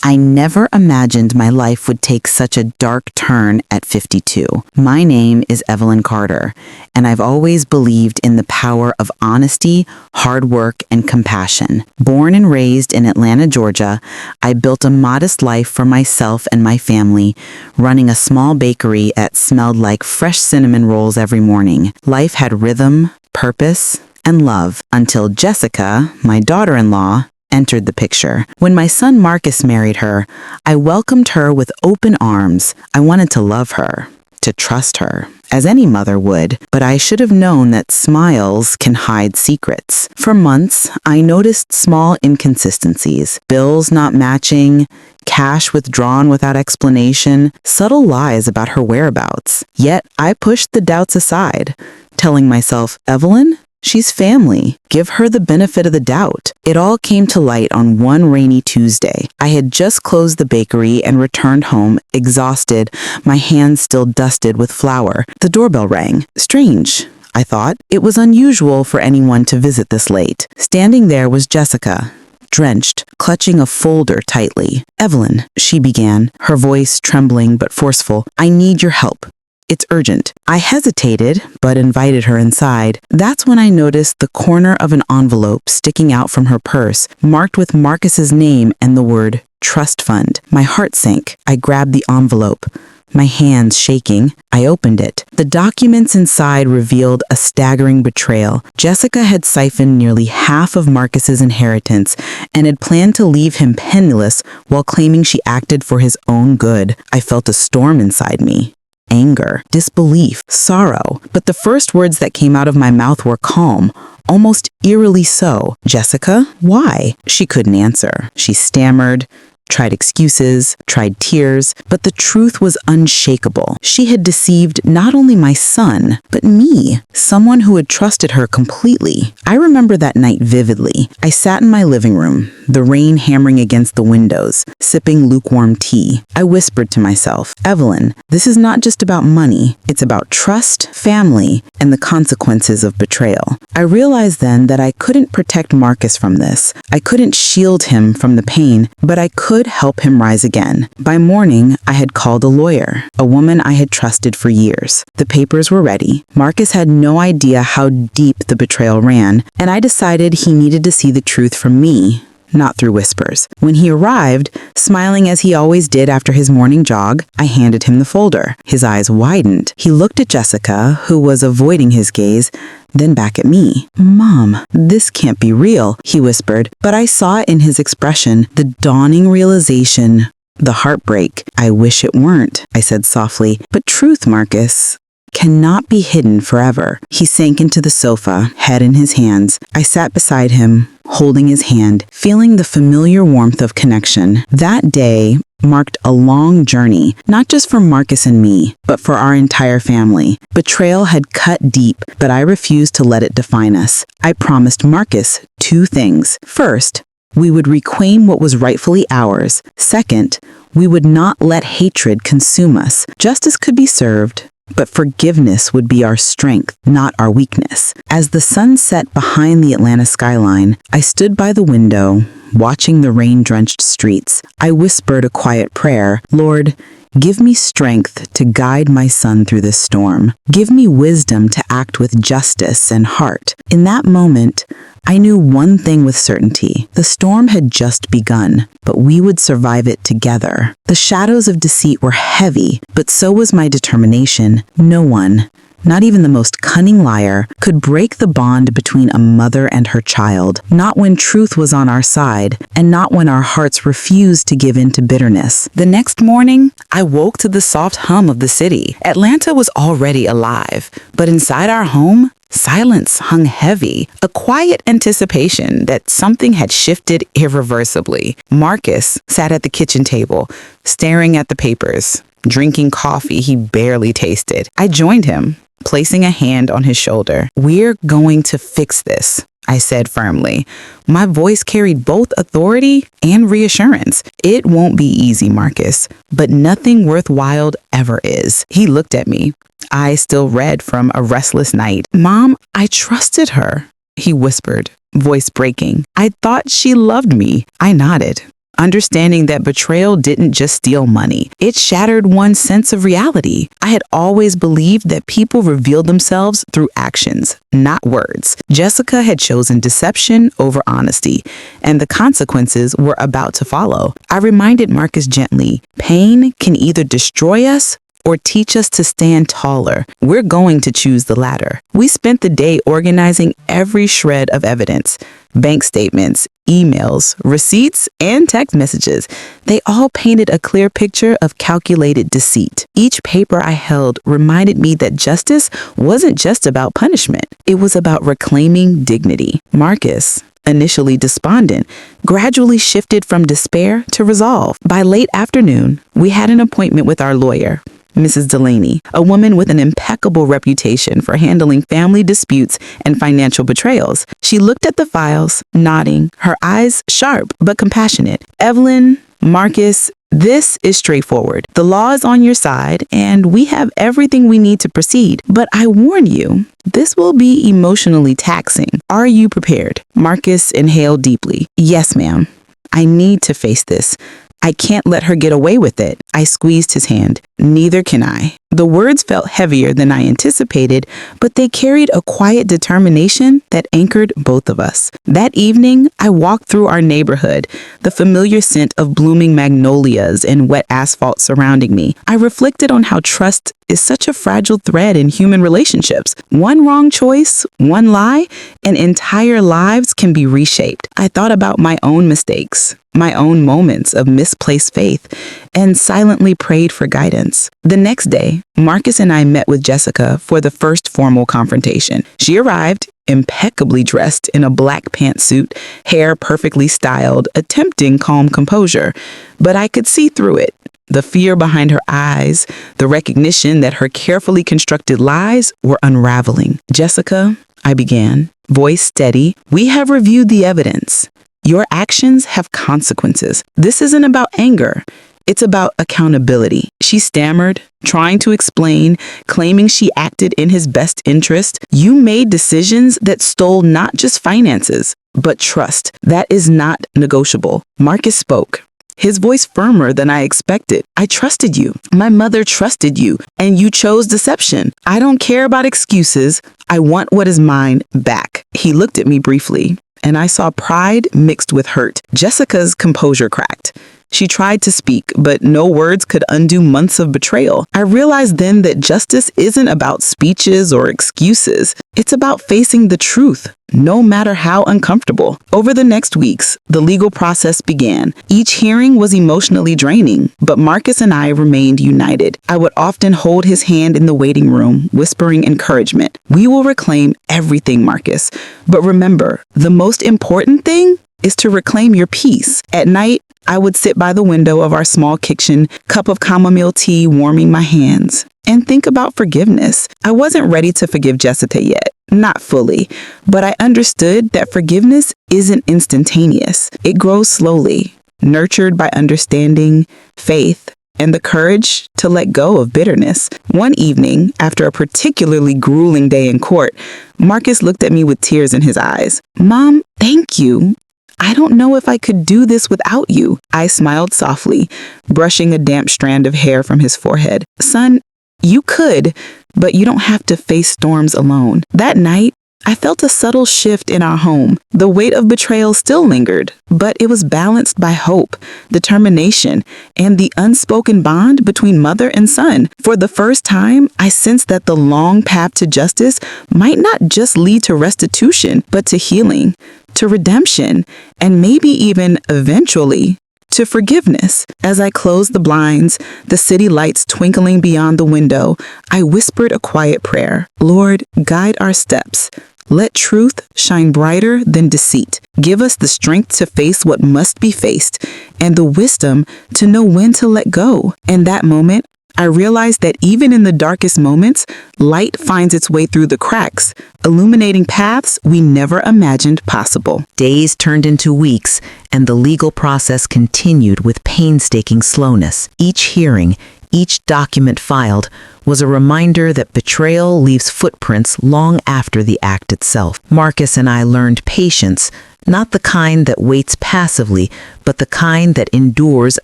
I never imagined my life would take such a dark turn at 52. My name is Evelyn Carter, and I've always believed in the power of honesty, hard work, and compassion. Born and raised in Atlanta, Georgia, I built a modest life for myself and my family, running a small bakery that smelled like fresh cinnamon rolls every morning. Life had rhythm, purpose, and love until Jessica, my daughter-in-law, entered the picture. When my son Marcus married her, I welcomed her with open arms. I wanted to love her, to trust her, as any mother would, but I should have known that smiles can hide secrets. For months, I noticed small inconsistencies, bills not matching, cash withdrawn without explanation, subtle lies about her whereabouts. Yet I pushed the doubts aside, telling myself, Evelyn, she's family. Give her the benefit of the doubt. It all came to light on one rainy Tuesday. I had just closed the bakery and returned home, exhausted, my hands still dusted with flour. The doorbell rang. Strange, I thought. It was unusual for anyone to visit this late. Standing there was Jessica, drenched, clutching a folder tightly. Evelyn, she began, her voice trembling but forceful. I need your help. It's urgent. I hesitated, but invited her inside. That's when I noticed the corner of an envelope sticking out from her purse, marked with Marcus's name and the word trust fund. My heart sank. I grabbed the envelope. My hands shaking, I opened it. The documents inside revealed a staggering betrayal. Jessica had siphoned nearly half of Marcus's inheritance and had planned to leave him penniless while claiming she acted for his own good. I felt a storm inside me. Anger, disbelief, sorrow. But the first words that came out of my mouth were calm, almost eerily so. Jessica, why? She couldn't answer. She stammered, tried excuses, tried tears, but the truth was unshakable. She had deceived not only my son, but me, someone who had trusted her completely. I remember that night vividly. I sat in my living room, the rain hammering against the windows, sipping lukewarm tea. I whispered to myself, Evelyn, this is not just about money. It's about trust, family, and the consequences of betrayal. I realized then that I couldn't protect Marcus from this. I couldn't shield him from the pain, but I could help him rise again. By morning, I had called a lawyer, a woman I had trusted for years. The papers were ready. Marcus had no idea how deep the betrayal ran, and I decided he needed to see the truth from me, not through whispers. When he arrived, smiling as he always did after his morning jog, I handed him the folder. His eyes widened. He looked at Jessica, who was avoiding his gaze, then back at me. Mom, this can't be real, he whispered, but I saw in his expression the dawning realization, the heartbreak. I wish it weren't, I said softly. But truth, Marcus, cannot be hidden forever. He sank into the sofa, head in his hands. I sat beside him, holding his hand, feeling the familiar warmth of connection. That day marked a long journey, not just for Marcus and me, but for our entire family. Betrayal had cut deep, but I refused to let it define us. I promised Marcus two things. First, we would reclaim what was rightfully ours. Second, we would not let hatred consume us. Justice could be served, but forgiveness would be our strength, not our weakness. As the sun set behind the Atlanta skyline, I stood by the window, watching the rain-drenched streets. I whispered a quiet prayer, Lord, give me strength to guide my son through this storm. Give me wisdom to act with justice and heart. In that moment, I knew one thing with certainty. The storm had just begun, but we would survive it together. The shadows of deceit were heavy, but so was my determination. No one, not even the most cunning liar, could break the bond between a mother and her child. Not when truth was on our side, and not when our hearts refused to give in to bitterness. The next morning, I woke to the soft hum of the city. Atlanta was already alive, but inside our home, silence hung heavy, a quiet anticipation that something had shifted irreversibly. Marcus sat at the kitchen table, staring at the papers, drinking coffee he barely tasted. I joined him, placing a hand on his shoulder. We're going to fix this, I said firmly. My voice carried both authority and reassurance. It won't be easy, Marcus, but nothing worthwhile ever is. He looked at me, eyes still red from a restless night. Mom, I trusted her, he whispered, voice breaking. I thought she loved me. I nodded. understanding that betrayal didn't just steal money. It shattered one's sense of reality. I had always believed that people revealed themselves through actions, not words. Jessica had chosen deception over honesty, and the consequences were about to follow. I reminded Marcus gently, pain can either destroy us or teach us to stand taller. We're going to choose the latter. We spent the day organizing every shred of evidence, bank statements, emails, receipts, and text messages. They all painted a clear picture of calculated deceit. Each paper I held reminded me that justice wasn't just about punishment. It was about reclaiming dignity. Marcus, initially despondent, gradually shifted from despair to resolve. By late afternoon, we had an appointment with our lawyer, Mrs. Delaney, a woman with an impeccable reputation for handling family disputes and financial betrayals. She looked at the files, nodding, her eyes sharp but compassionate. Evelyn, Marcus, this is straightforward. The law is on your side, and we have everything we need to proceed. But I warn you, this will be emotionally taxing. Are you prepared? Marcus inhaled deeply. Yes, ma'am. I need to face this. I can't let her get away with it. I squeezed his hand. Neither can I. The words felt heavier than I anticipated, but they carried a quiet determination that anchored both of us. That evening, I walked through our neighborhood, the familiar scent of blooming magnolias and wet asphalt surrounding me. I reflected on how trust is such a fragile thread in human relationships. One wrong choice, one lie, and entire lives can be reshaped. I thought about my own mistakes, my own moments of misplaced faith, and silently prayed for guidance. The next day, Marcus and I met with Jessica for the first formal confrontation. She arrived impeccably dressed in a black pantsuit, hair perfectly styled, attempting calm composure. But I could see through it. The fear behind her eyes, the recognition that her carefully constructed lies were unraveling. Jessica, I began, voice steady, we have reviewed the evidence. Your actions have consequences. This isn't about anger. It's about accountability. She stammered, trying to explain, claiming she acted in his best interest. You made decisions that stole not just finances, but trust. That is not negotiable. Marcus spoke, his voice firmer than I expected. I trusted you. My mother trusted you, and you chose deception. I don't care about excuses. I want what is mine back. He looked at me briefly, and I saw pride mixed with hurt. Jessica's composure cracked. She tried to speak, but no words could undo months of betrayal. I realized then that justice isn't about speeches or excuses. It's about facing the truth, no matter how uncomfortable. Over the next weeks, the legal process began. Each hearing was emotionally draining, but Marcus and I remained united. I would often hold his hand in the waiting room, whispering encouragement. We will reclaim everything, Marcus. But remember, the most important thing is to reclaim your peace. At night, I would sit by the window of our small kitchen, cup of chamomile tea warming my hands, and think about forgiveness. I wasn't ready to forgive Jessica yet, not fully, but I understood that forgiveness isn't instantaneous. It grows slowly, nurtured by understanding, faith, and the courage to let go of bitterness. One evening, after a particularly grueling day in court, Marcus looked at me with tears in his eyes. Mom, thank you. I don't know if I could do this without you. I smiled softly, brushing a damp strand of hair from his forehead. Son, you could, but you don't have to face storms alone. That night, I felt a subtle shift in our home. The weight of betrayal still lingered, but it was balanced by hope, determination, and the unspoken bond between mother and son. For the first time, I sensed that the long path to justice might not just lead to restitution, but to healing, to redemption, and maybe even eventually to forgiveness. As I closed the blinds, the city lights twinkling beyond the window, I whispered a quiet prayer. Lord, guide our steps. Let truth shine brighter than deceit. Give us the strength to face what must be faced and the wisdom to know when to let go. In that moment, I realized that even in the darkest moments, light finds its way through the cracks, illuminating paths we never imagined possible. Days turned into weeks, and the legal process continued with painstaking slowness. Each hearing, each document filed, was a reminder that betrayal leaves footprints long after the act itself. Marcus and I learned patience, Not the kind that waits passively, but the kind that endures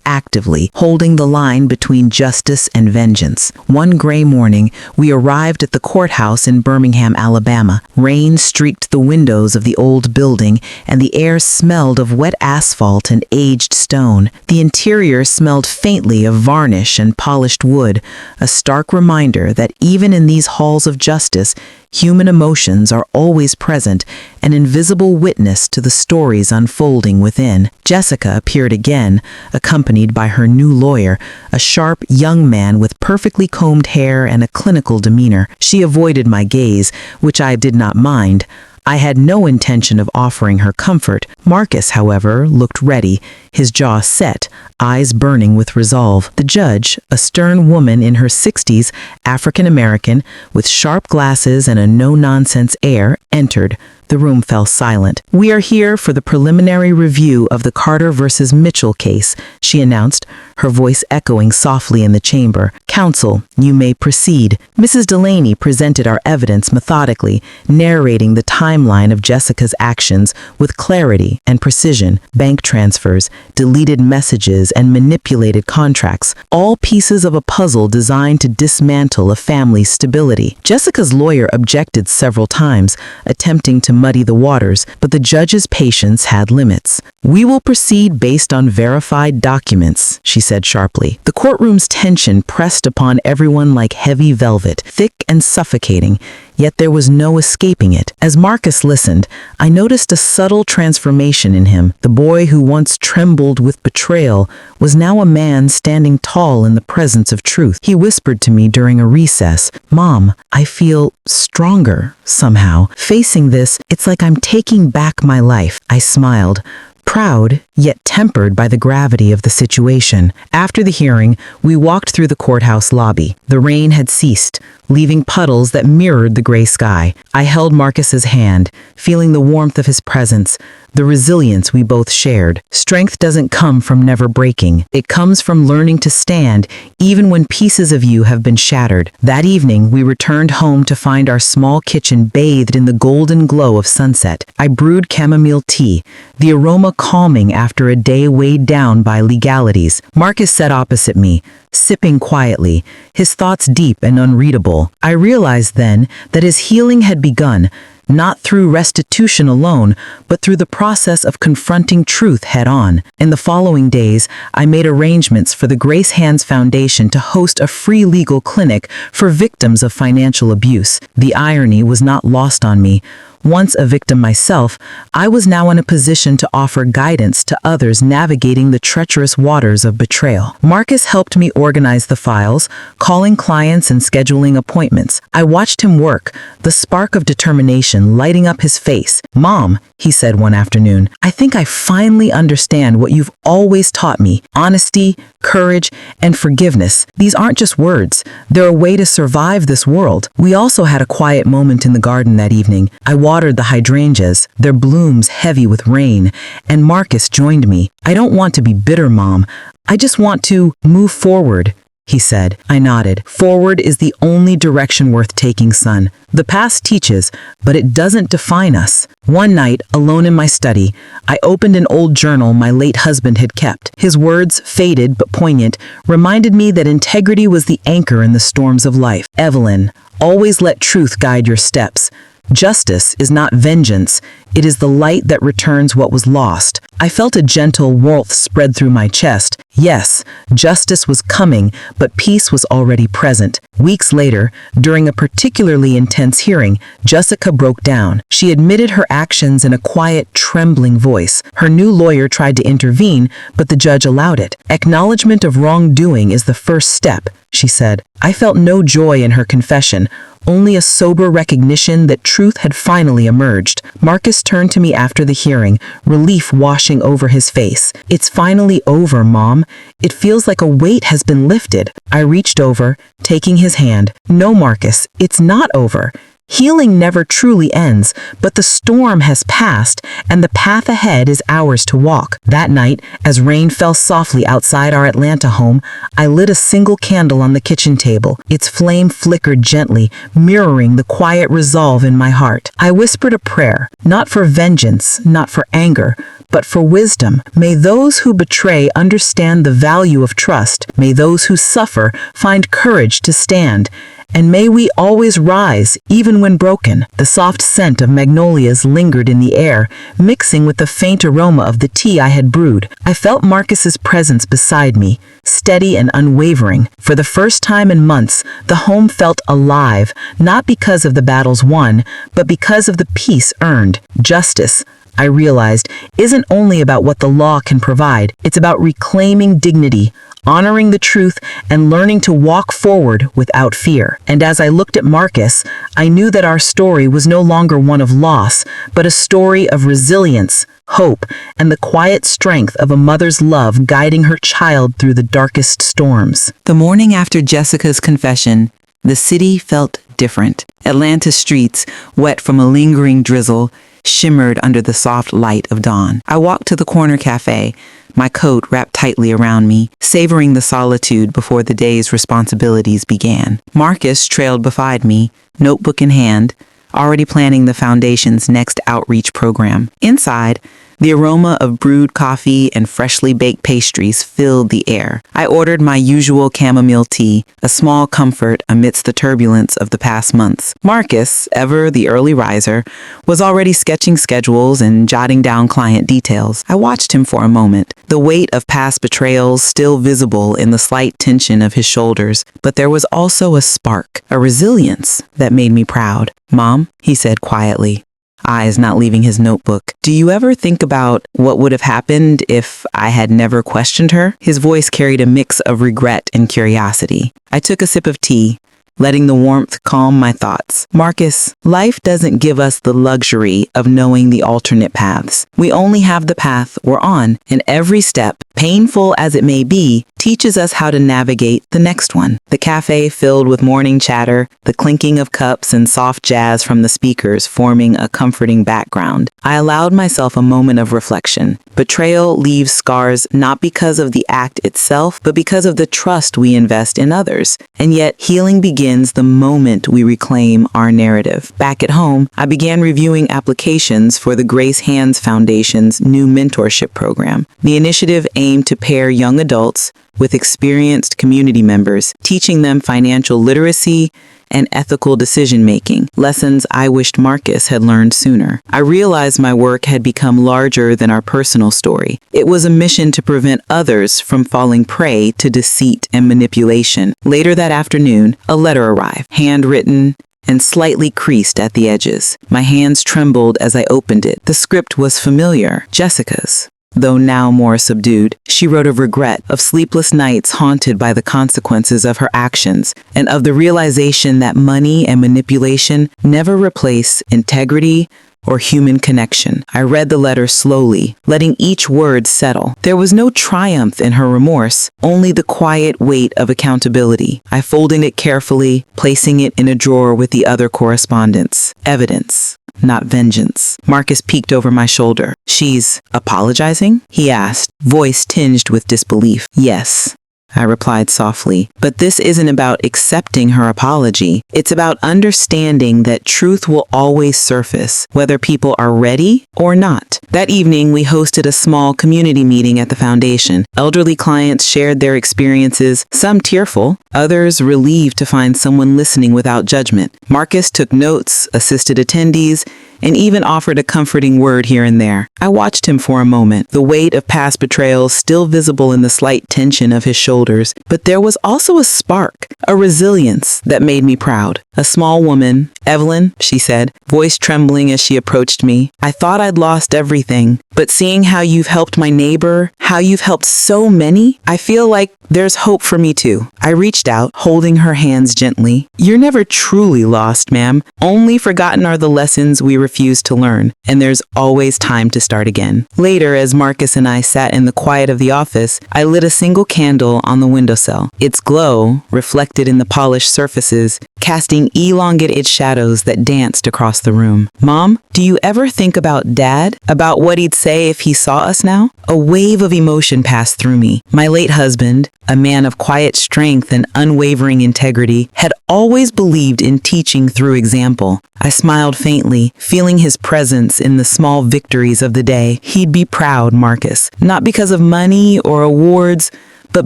actively, holding the line between justice and vengeance. One gray morning, we arrived at the courthouse in Birmingham, Alabama. Rain streaked the windows of the old building, and the air smelled of wet asphalt and aged stone. The interior smelled faintly of varnish and polished wood, a stark reminder that even in these halls of justice, human emotions are always present, an invisible witness to the stories unfolding within. Jessica appeared again, accompanied by her new lawyer, a sharp young man with perfectly combed hair and a clinical demeanor. She avoided my gaze, which I did not mind. I had no intention of offering her comfort. Marcus, however, looked ready, his jaw set, eyes burning with resolve. The judge, a stern woman in her 60s, African-American, with sharp glasses and a no-nonsense air, entered. The room fell silent. "We are here for the preliminary review of the Carter versus Mitchell case," she announced, her voice echoing softly in the chamber. "Counsel, you may proceed." Mrs. Delaney presented our evidence methodically, narrating the timeline of Jessica's actions with clarity and precision. Bank transfers, deleted messages, and manipulated contracts, all pieces of a puzzle designed to dismantle a family's stability. Jessica's lawyer objected several times, attempting to muddy the waters, but the judge's patience had limits. "We will proceed based on verified documents," she said sharply. The courtroom's tension pressed upon everyone like heavy velvet, thick and suffocating, yet there was no escaping it. As Marcus listened, I noticed a subtle transformation in him. The boy who once trembled with betrayal was now a man standing tall in the presence of truth. He whispered to me during a recess, "Mom, I feel stronger somehow. Facing this, it's like I'm taking back my life." I smiled, proud, yet tempered by the gravity of the situation. After the hearing, we walked through the courthouse lobby. The rain had ceased, leaving puddles that mirrored the gray sky. I held Marcus's hand, feeling the warmth of his presence, the resilience we both shared. Strength doesn't come from never breaking. It comes from learning to stand, even when pieces of you have been shattered. That evening, we returned home to find our small kitchen bathed in the golden glow of sunset. I brewed chamomile tea, the aroma calming after a day weighed down by legalities. Marcus sat opposite me, sipping quietly, his thoughts deep and unreadable. I realized then that his healing had begun, not through restitution alone, but through the process of confronting truth head-on. In the following days, I made arrangements for the Grace Hands Foundation to host a free legal clinic for victims of financial abuse. The irony was not lost on me. Once a victim myself, I was now in a position to offer guidance to others navigating the treacherous waters of betrayal. Marcus helped me organize the files, calling clients and scheduling appointments. I watched him work, the spark of determination lighting up his face. "Mom," he said one afternoon, "I think I finally understand what you've always taught me. Honesty, courage, and forgiveness. These aren't just words. They're a way to survive this world." We also had a quiet moment in the garden that evening. I watered the hydrangeas, their blooms heavy with rain, and Marcus joined me. "I don't want to be bitter, Mom. I just want to move forward," he said. I nodded. "Forward is the only direction worth taking, son. The past teaches, but it doesn't define us." One night, alone in my study, I opened an old journal my late husband had kept. His words, faded but poignant, reminded me that integrity was the anchor in the storms of life. "Evelyn, always let truth guide your steps. Justice is not vengeance, it is the light that returns what was lost." I felt a gentle warmth spread through my chest. Yes, justice was coming, but peace was already present. Weeks later, during a particularly intense hearing, Jessica broke down. She admitted her actions in a quiet, trembling voice. Her new lawyer tried to intervene, but the judge allowed it. "Acknowledgement of wrongdoing is the first step," she said. I felt no joy in her confession, only a sober recognition that truth had finally emerged. Marcus turned to me after the hearing, relief washing over his face. "It's finally over, Mom. It feels like a weight has been lifted." I reached over, taking his hand. "No, Marcus, it's not over." Healing never truly ends, but the storm has passed, and the path ahead is ours to walk. That night, as rain fell softly outside our Atlanta home, I lit a single candle on the kitchen table. Its flame flickered gently, mirroring the quiet resolve in my heart. I whispered a prayer, not for vengeance, not for anger, but for wisdom. May those who betray understand the value of trust. May those who suffer find courage to stand. And may we always rise, even when broken. The soft scent of magnolias lingered in the air, mixing with the faint aroma of the tea I had brewed. I felt Marcus's presence beside me, steady and unwavering. For the first time in months, the home felt alive, not because of the battles won, but because of the peace earned. Justice, I realized, isn't only about what the law can provide. It's about reclaiming dignity, honoring the truth, and learning to walk forward without fear. And as I looked at Marcus, I knew that our story was no longer one of loss, but a story of resilience, hope, and the quiet strength of a mother's love guiding her child through the darkest storms. The morning after Jessica's confession, the city felt different. Atlanta's streets, wet from a lingering drizzle, shimmered under the soft light of dawn. I walked to the corner cafe, my coat wrapped tightly around me, savoring the solitude before the day's responsibilities began. Marcus trailed beside me, notebook in hand, already planning the foundation's next outreach program. Inside, the aroma of brewed coffee and freshly baked pastries filled the air. I ordered my usual chamomile tea, a small comfort amidst the turbulence of the past months. Marcus, ever the early riser, was already sketching schedules and jotting down client details. I watched him for a moment, the weight of past betrayals still visible in the slight tension of his shoulders, but there was also a spark, a resilience that made me proud. "Mom," he said quietly, eyes not leaving his notebook, "do you ever think about what would have happened if I had never questioned her?" His voice carried a mix of regret and curiosity. I took a sip of tea, letting the warmth calm my thoughts. "Marcus, life doesn't give us the luxury of knowing the alternate paths. We only have the path we're on, and every step, painful as it may be, teaches us how to navigate the next one." The cafe filled with morning chatter, the clinking of cups and soft jazz from the speakers forming a comforting background. I allowed myself a moment of reflection. Betrayal leaves scars not because of the act itself, but because of the trust we invest in others. And yet, healing begins the moment we reclaim our narrative. Back at home, I began reviewing applications for the Grace Hands Foundation's new mentorship program. The initiative aimed to pair young adults with experienced community members, teaching them financial literacy and ethical decision-making, lessons I wished Marcus had learned sooner. I realized my work had become larger than our personal story. It was a mission to prevent others from falling prey to deceit and manipulation. Later that afternoon, a letter arrived, handwritten and slightly creased at the edges. My hands trembled as I opened it. The script was familiar, Jessica's, though now more subdued. She wrote of regret, of sleepless nights haunted by the consequences of her actions, and of the realization that money and manipulation never replace integrity or human connection. I read the letter slowly, letting each word settle. There was no triumph in her remorse, only the quiet weight of accountability. I folded it carefully, placing it in a drawer with the other correspondence. Evidence, not vengeance. Marcus peeked over my shoulder. "She's apologizing?" he asked, voice tinged with disbelief. "Yes," I replied softly, "but this isn't about accepting her apology. It's about understanding that truth will always surface, whether people are ready or not." That evening, we hosted a small community meeting at the foundation. Elderly clients shared their experiences, some tearful, others relieved to find someone listening without judgment. Marcus took notes, assisted attendees, and even offered a comforting word here and there. I watched him for a moment, the weight of past betrayals still visible in the slight tension of his shoulders. But there was also a spark, a resilience that made me proud. A small woman, "Evelyn," she said, voice trembling as she approached me, "I thought I'd lost everything, but seeing how you've helped my neighbor, how you've helped so many, I feel like there's hope for me too." I reached out, holding her hands gently. "You're never truly lost, ma'am. Only forgotten are the lessons we refuse to learn, and there's always time to start again." Later, as Marcus and I sat in the quiet of the office, I lit a single candle on the windowsill, its glow reflected in the polished surfaces, casting elongated shadows that danced across the room. "Mom, do you ever think about Dad? About what he'd say if he saw us now?" A wave of emotion passed through me. My late husband, a man of quiet strength and unwavering integrity, had always believed in teaching through example. I smiled faintly, feeling his presence in the small victories of the day. He'd be proud, Marcus, not because of money or awards, but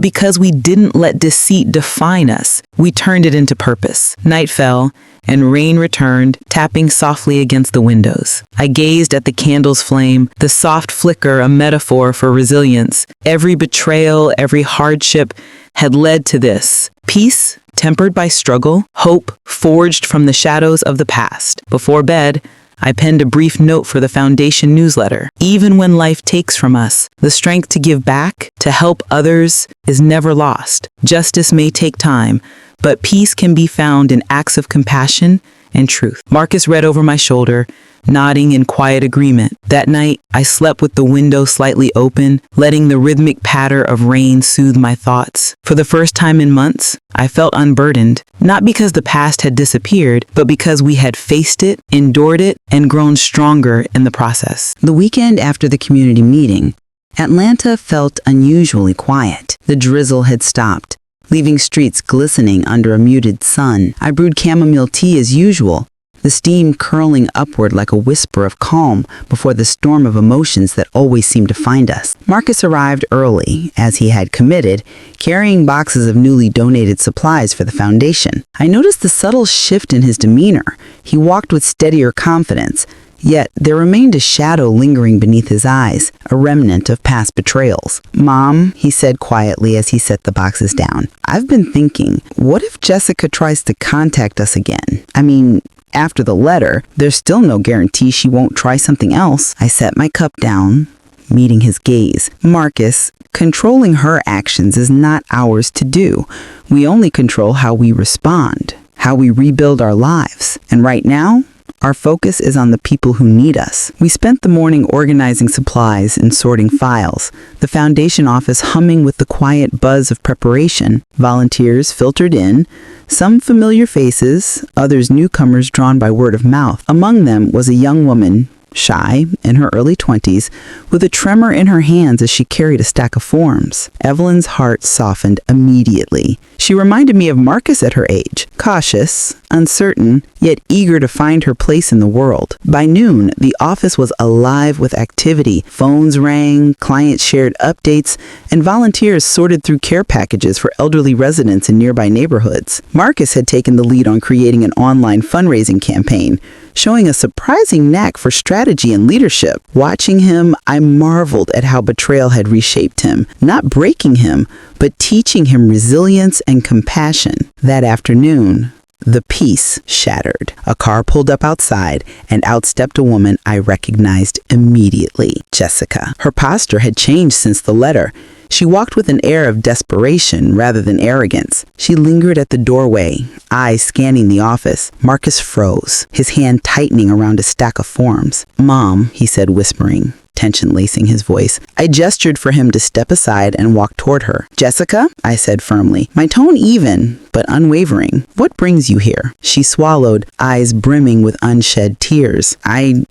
because we didn't let deceit define us. We turned it into purpose. Night fell, and rain returned, tapping softly against the windows. I gazed at the candle's flame, the soft flicker a metaphor for resilience. Every betrayal, every hardship had led to this. Peace, tempered by struggle, hope forged from the shadows of the past. Before bed, I penned a brief note for the Foundation newsletter. Even when life takes from us, the strength to give back, to help others, is never lost. Justice may take time, but peace can be found in acts of compassion and truth. Marcus read over my shoulder, nodding in quiet agreement. That night, I slept with the window slightly open, letting the rhythmic patter of rain soothe my thoughts. For the first time in months, I felt unburdened, not because the past had disappeared, but because we had faced it, endured it, and grown stronger in the process. The weekend after the community meeting, Atlanta felt unusually quiet. The drizzle had stopped, leaving streets glistening under a muted sun. I brewed chamomile tea as usual, the steam curling upward like a whisper of calm before the storm of emotions that always seemed to find us. Marcus arrived early, as he had committed, carrying boxes of newly donated supplies for the foundation. I noticed the subtle shift in his demeanor. He walked with steadier confidence, yet there remained a shadow lingering beneath his eyes, a remnant of past betrayals. "Mom," he said quietly as he set the boxes down, "I've been thinking, what if Jessica tries to contact us again? I mean, after the letter, there's still no guarantee she won't try something else." I set my cup down, meeting his gaze. "Marcus, controlling her actions is not ours to do. We only control how we respond, how we rebuild our lives. And right now, our focus is on the people who need us." We spent the morning organizing supplies and sorting files, the foundation office humming with the quiet buzz of preparation. Volunteers filtered in, some familiar faces, others newcomers drawn by word of mouth. Among them was a young woman, shy, in her early 20s, with a tremor in her hands as she carried a stack of forms. Evelyn's heart softened immediately. She reminded me of Marcus at her age, cautious, uncertain, yet eager to find her place in the world. By noon, the office was alive with activity. Phones rang, clients shared updates, and volunteers sorted through care packages for elderly residents in nearby neighborhoods. Marcus had taken the lead on creating an online fundraising campaign, showing a surprising knack for strategy and leadership. Watching him, I marveled at how betrayal had reshaped him, not breaking him, but teaching him resilience and compassion. That afternoon, the peace shattered. A car pulled up outside, and out stepped a woman I recognized immediately, Jessica. Her posture had changed since the letter. She walked with an air of desperation rather than arrogance. She lingered at the doorway, eyes scanning the office. Marcus froze, his hand tightening around a stack of forms. "Mom," he said, whispering, tension lacing his voice. I gestured for him to step aside and walk toward her. "Jessica," I said firmly, my tone even, but unwavering. "What brings you here?" She swallowed, eyes brimming with unshed tears. I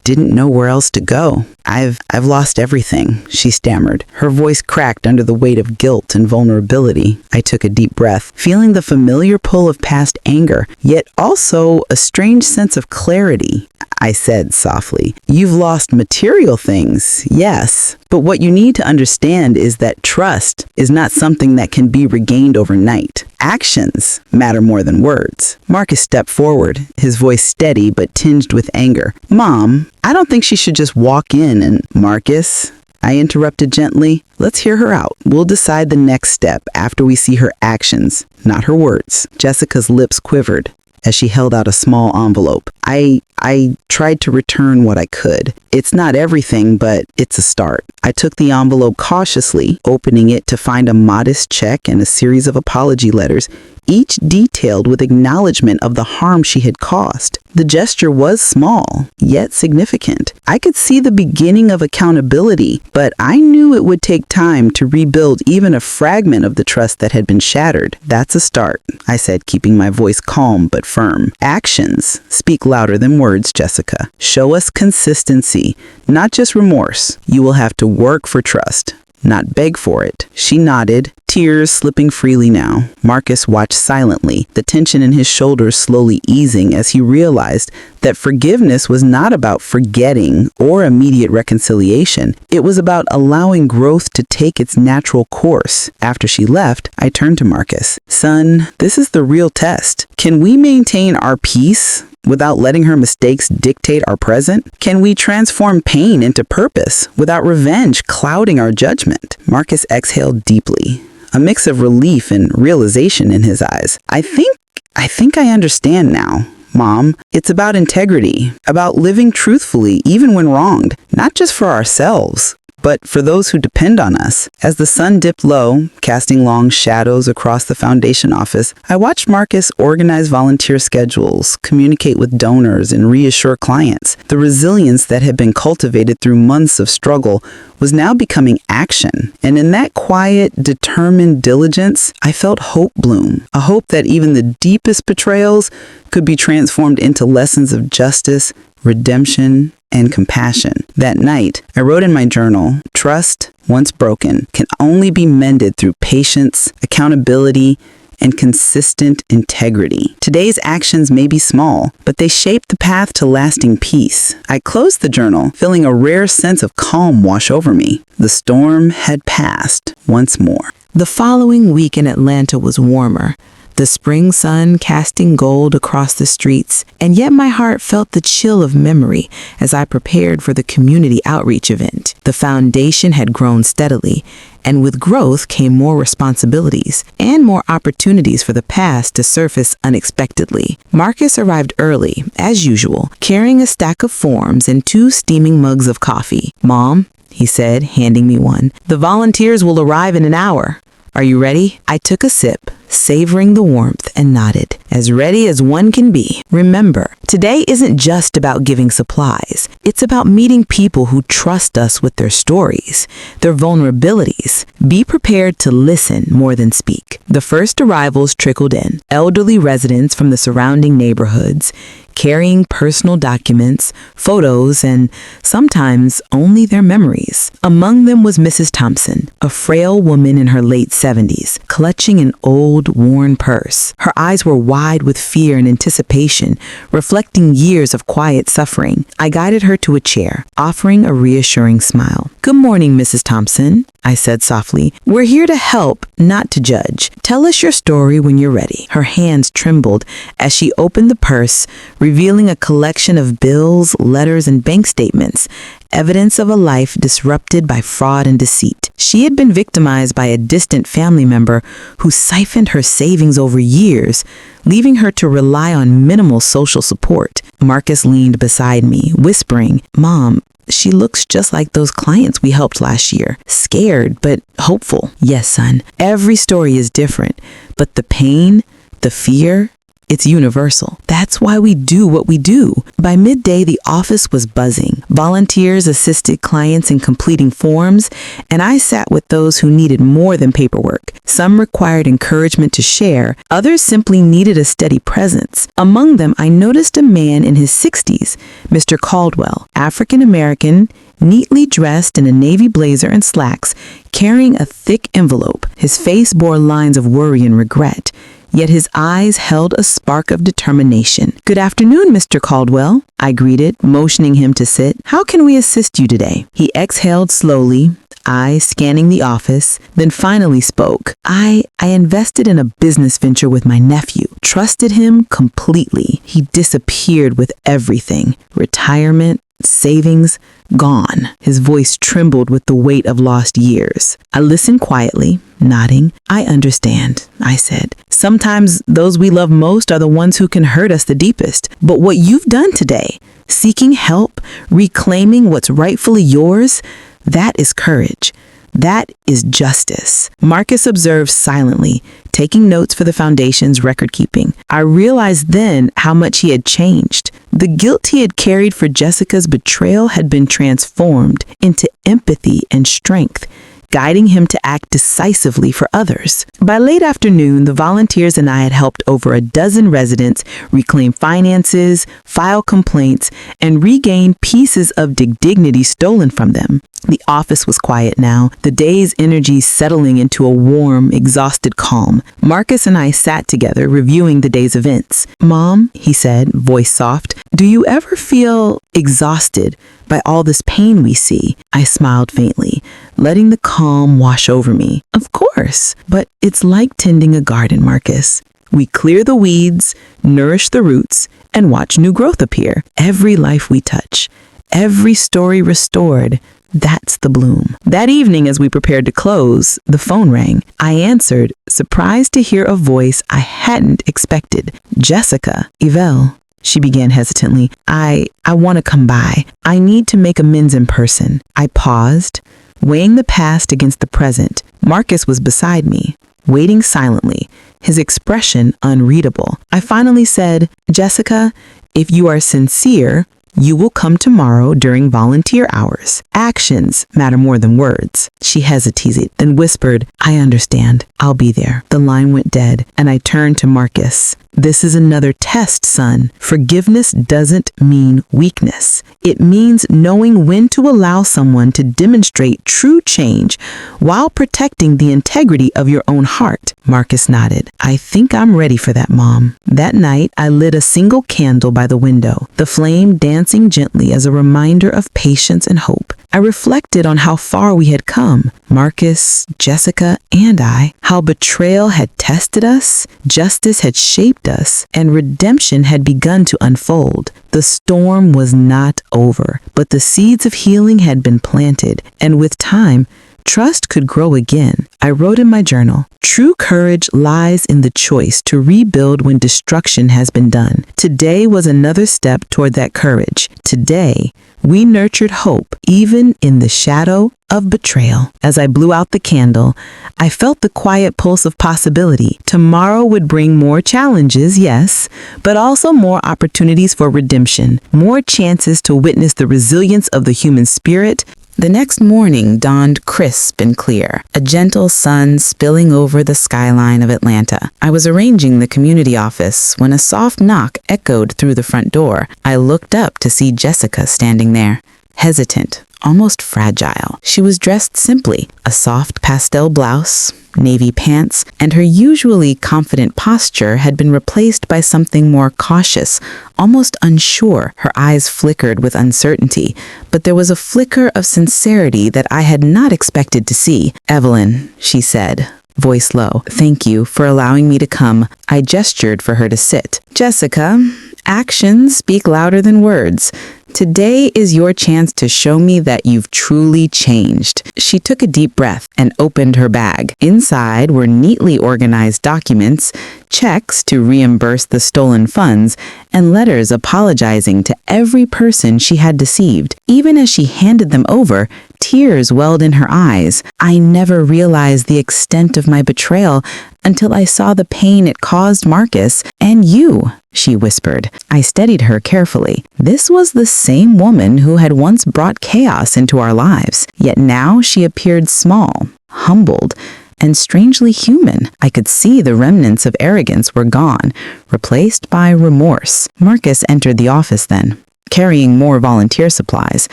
didn't know where else to go. I've lost everything," she stammered. Her voice cracked under the weight of guilt and vulnerability. I took a deep breath, feeling the familiar pull of past anger, yet also a strange sense of clarity. I said softly, "You've lost material things, yes, but what you need to understand is that trust is not something that can be regained overnight. Actions matter more than words." Marcus stepped forward, his voice steady but tinged with anger. "Mom, I don't think she should just walk in and—" "Marcus," I interrupted gently, "let's hear her out. We'll decide the next step after we see her actions, not her words." Jessica's lips quivered as she held out a small envelope. I I tried to return what I could. It's not everything, but it's a start. I took the envelope cautiously, opening it to find a modest check and a series of apology letters, each detailed with acknowledgement of the harm she had caused. The gesture was small, yet significant. I could see the beginning of accountability, but I knew it would take time to rebuild even a fragment of the trust that had been shattered. That's a start, I said, keeping my voice calm but firm. Actions speak louder than words, Jessica. Show us consistency, not just remorse. You will have to work for trust, not beg for it. She nodded, tears slipping freely now. Marcus watched silently, the tension in his shoulders slowly easing as he realized that forgiveness was not about forgetting or immediate reconciliation. It was about allowing growth to take its natural course. After she left, I turned to Marcus. Son, this is the real test. Can we maintain our peace without letting her mistakes dictate our present? Can we transform pain into purpose without revenge clouding our judgment? Marcus exhaled deeply, a mix of relief and realization in his eyes. I think I understand now, Mom. It's about integrity, about living truthfully even when wronged, not just for ourselves, but for those who depend on us. As the sun dipped low, casting long shadows across the foundation office, I watched Marcus organize volunteer schedules, communicate with donors, and reassure clients. The resilience that had been cultivated through months of struggle was now becoming action. And in that quiet, determined diligence, I felt hope bloom. A hope that even the deepest betrayals could be transformed into lessons of justice, redemption, and compassion. That night, I wrote in my journal, trust, once broken, can only be mended through patience, accountability, and consistent integrity. Today's actions may be small, but they shape the path to lasting peace. I closed the journal, feeling a rare sense of calm wash over me. The storm had passed once more. The following week in Atlanta was warmer, the spring sun casting gold across the streets, and yet my heart felt the chill of memory as I prepared for the community outreach event. The foundation had grown steadily, and with growth came more responsibilities and more opportunities for the past to surface unexpectedly. Marcus arrived early, as usual, carrying a stack of forms and 2 steaming mugs of coffee. Mom, he said, handing me one, the volunteers will arrive in an hour. Are you ready? I took a sip, savoring the warmth, and nodded. As ready as one can be. Remember, today isn't just about giving supplies. It's about meeting people who trust us with their stories, their vulnerabilities. Be prepared to listen more than speak. The first arrivals trickled in, elderly residents from the surrounding neighborhoods, carrying personal documents, photos, and sometimes only their memories. Among them was Mrs. Thompson, a frail woman in her late 70s, clutching an old, worn purse. Her eyes were wide with fear and anticipation, reflecting years of quiet suffering. I guided her to a chair, offering a reassuring smile. Good morning, Mrs. Thompson, I said softly. We're here to help, not to judge. Tell us your story when you're ready. Her hands trembled as she opened the purse, revealing a collection of bills, letters, and bank statements, evidence of a life disrupted by fraud and deceit. She had been victimized by a distant family member who siphoned her savings over years, leaving her to rely on minimal social support. Marcus leaned beside me, whispering, Mom, she looks just like those clients we helped last year. Scared, but hopeful. Yes, son. Every story is different, but the pain, the fear, it's universal. That's why we do what we do. By midday, the office was buzzing. Volunteers assisted clients in completing forms, and I sat with those who needed more than paperwork. Some required encouragement to share. Others simply needed a steady presence. Among them, I noticed a man in his 60s, Mr. Caldwell, African American, neatly dressed in a navy blazer and slacks, carrying a thick envelope. His face bore lines of worry and regret, yet his eyes held a spark of determination. Good afternoon, Mr. Caldwell, I greeted, motioning him to sit. How can we assist you today? He exhaled slowly, eyes scanning the office, then finally spoke. I invested in a business venture with my nephew, trusted him completely. He disappeared with everything. Retirement, savings, gone. His voice trembled with the weight of lost years. I listened quietly, nodding. I understand, I said. Sometimes those we love most are the ones who can hurt us the deepest. But what you've done today, Seeking help, reclaiming what's rightfully yours, that is courage. That is justice. Marcus observed silently, taking notes for the foundation's record keeping. I realized then how much he had changed. The guilt he had carried for Jessica's betrayal had been transformed into empathy and strength, guiding him to act decisively for others. By late afternoon, the volunteers and I had helped over a dozen residents reclaim finances, file complaints, and regain pieces of dignity stolen from them. The office was quiet now, the day's energy settling into a warm, exhausted calm. Marcus and I sat together, reviewing the day's events. "Mom," he said, voice soft, "do you ever feel exhausted by all this pain we see?" I smiled faintly, letting the calm wash over me. "Of course, but it's like tending a garden, Marcus. We clear the weeds, nourish the roots, and watch new growth appear. Every life we touch, every story restored, that's the bloom." That evening, as we prepared to close, the phone rang. I answered, surprised to hear a voice I hadn't expected. "Jessica, Yvelle," she began hesitantly. I want to come by. I need to make amends in person." I paused, weighing the past against the present. Marcus was beside me, waiting silently, his expression unreadable. I finally said, "Jessica, if you are sincere, you will come tomorrow during volunteer hours. Actions matter more than words." She hesitated, then whispered, "I understand. I'll be there." The line went dead, and I turned to Marcus. "This is another test, son. Forgiveness doesn't mean weakness. It means knowing when to allow someone to demonstrate true change while protecting the integrity of your own heart." Marcus nodded. "I think I'm ready for that, Mom." That night, I lit a single candle by the window, the flame dancing gently as a reminder of patience and hope. I reflected on how far we had come, Marcus, Jessica, and I, how betrayal had tested us, justice had shaped us, and redemption had begun to unfold. The storm was not over, but the seeds of healing had been planted, and with time, trust could grow again. I wrote in my journal, "True courage lies in the choice to rebuild when destruction has been done." Today was another step toward that courage. Today, we nurtured hope, even in the shadow of betrayal. As I blew out the candle, I felt the quiet pulse of possibility. Tomorrow would bring more challenges, yes, but also more opportunities for redemption, more chances to witness the resilience of the human spirit. The next morning dawned crisp and clear, a gentle sun spilling over the skyline of Atlanta. I was arranging the community office when a soft knock echoed through the front door. I looked up to see Jessica standing there, hesitant, almost fragile. She was dressed simply, a soft pastel blouse, navy pants, and her usually confident posture had been replaced by something more cautious, almost unsure. Her eyes flickered with uncertainty, but there was a flicker of sincerity that I had not expected to see. "Evelyn," she said, voice low, "thank you for allowing me to come." I gestured for her to sit. "Jessica, actions speak louder than words. Today is your chance to show me that you've truly changed." She took a deep breath and opened her bag. Inside were neatly organized documents, checks to reimburse the stolen funds, and letters apologizing to every person she had deceived. Even as she handed them over, tears welled in her eyes. "I never realized the extent of my betrayal until I saw the pain it caused Marcus and you," she whispered. I steadied her carefully. This was the same woman who had once brought chaos into our lives, yet now she appeared small, humbled, and strangely human. I could see the remnants of arrogance were gone, replaced by remorse. Marcus entered the office then, carrying more volunteer supplies.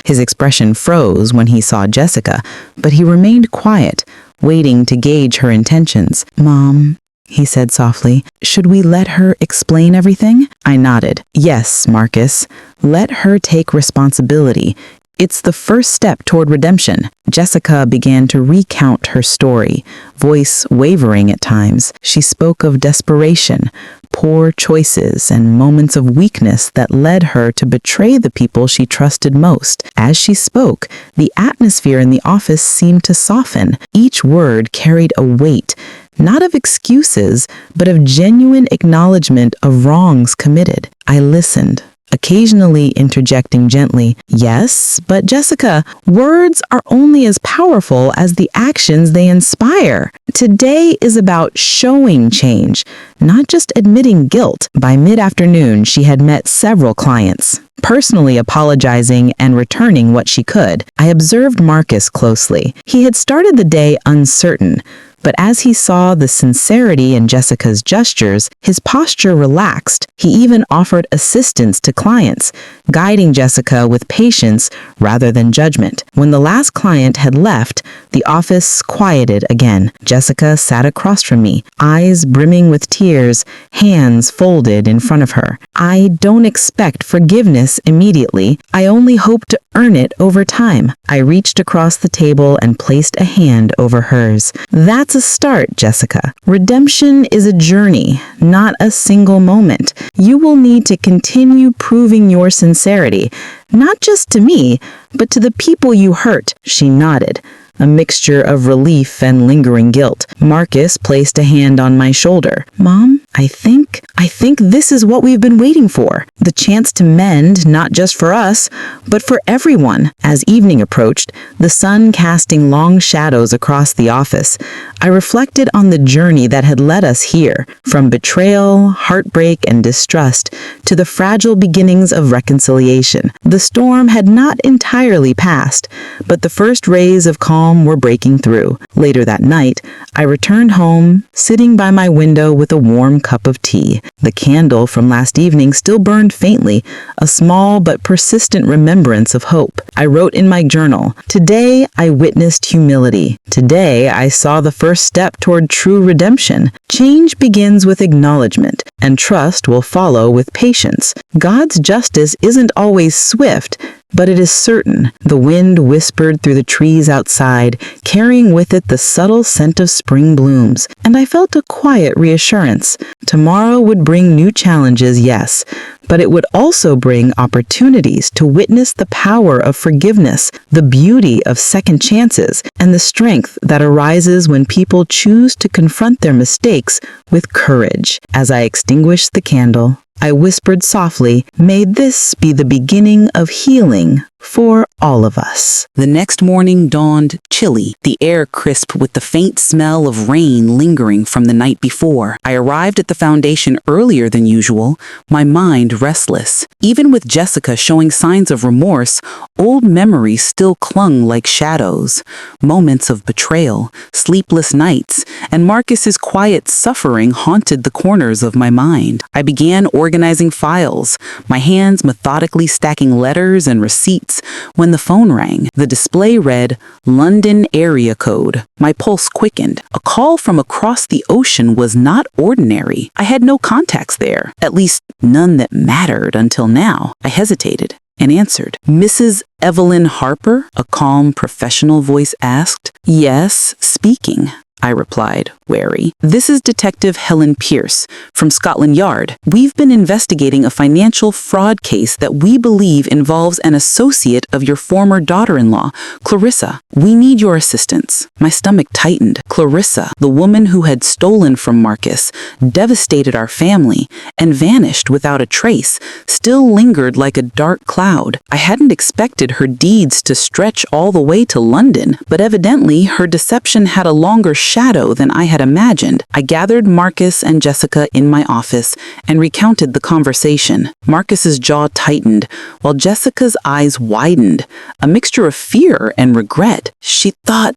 His expression froze when he saw Jessica, but he remained quiet, waiting to gauge her intentions. "Mom," he said softly, "should we let her explain everything?" I nodded. "Yes, Marcus. Let her take responsibility. It's the first step toward redemption." Jessica began to recount her story, voice wavering at times. She spoke of desperation, poor choices, and moments of weakness that led her to betray the people she trusted most. As she spoke, the atmosphere in the office seemed to soften. Each word carried a weight, not of excuses, but of genuine acknowledgement of wrongs committed. I listened, occasionally interjecting gently, "Yes, but Jessica, words are only as powerful as the actions they inspire. Today is about showing change, not just admitting guilt." By mid-afternoon, she had met several clients, personally apologizing and returning what she could. I observed Marcus closely. He had started the day uncertain, but as he saw the sincerity in Jessica's gestures, his posture relaxed. He even offered assistance to clients, guiding Jessica with patience rather than judgment. When the last client had left, the office quieted again. Jessica sat across from me, eyes brimming with tears, hands folded in front of her. "I don't expect forgiveness immediately. I only hope to earn it over time." I reached across the table and placed a hand over hers. "That's a start, Jessica. Redemption is a journey, not a single moment. You will need to continue proving your sincerity, not just to me, but to the people you hurt." She nodded, a mixture of relief and lingering guilt. Marcus placed a hand on my shoulder. "Mom, I think this is what we've been waiting for. The chance to mend, not just for us, but for everyone." As evening approached, the sun casting long shadows across the office, I reflected on the journey that had led us here, from betrayal, heartbreak, and distrust, to the fragile beginnings of reconciliation. The storm had not entirely passed, but the first rays of calm were breaking through. Later that night, I returned home, sitting by my window with a warm cup of tea. The candle from last evening still burned faintly, a small but persistent remembrance of hope. I wrote in my journal, "Today I witnessed humility. Today I saw the first step toward true redemption. Change begins with acknowledgement, and trust will follow with patience. God's justice isn't always swift, but it is certain." The wind whispered through the trees outside, carrying with it the subtle scent of spring blooms, and I felt a quiet reassurance. Tomorrow would bring new challenges, yes, but it would also bring opportunities to witness the power of forgiveness, the beauty of second chances, and the strength that arises when people choose to confront their mistakes with courage. As I extinguished the candle, I whispered softly, "May this be the beginning of healing for all of us." The next morning dawned chilly, the air crisp with the faint smell of rain lingering from the night before. I arrived at the foundation earlier than usual, my mind restless. Even with Jessica showing signs of remorse, old memories still clung like shadows. Moments of betrayal, sleepless nights, and Marcus's quiet suffering haunted the corners of my mind. I began organizing files, my hands methodically stacking letters and receipts, when the phone rang. The display read, "London area code." My pulse quickened. A call from across the ocean was not ordinary. I had no contacts there, at least none that mattered until now. I hesitated and answered. "Mrs. Evelyn Harper?" a calm, professional voice asked. "Yes, speaking," I replied, wary. "This is Detective Helen Pierce from Scotland Yard. We've been investigating a financial fraud case that we believe involves an associate of your former daughter-in-law, Clarissa. We need your assistance." My stomach tightened. Clarissa, the woman who had stolen from Marcus, devastated our family, and vanished without a trace, still lingered like a dark cloud. I hadn't expected her deeds to stretch all the way to London, but evidently her deception had a longer shadow than I had imagined. I gathered Marcus and Jessica in my office and recounted the conversation. Marcus's jaw tightened, while Jessica's eyes widened, a mixture of fear and regret.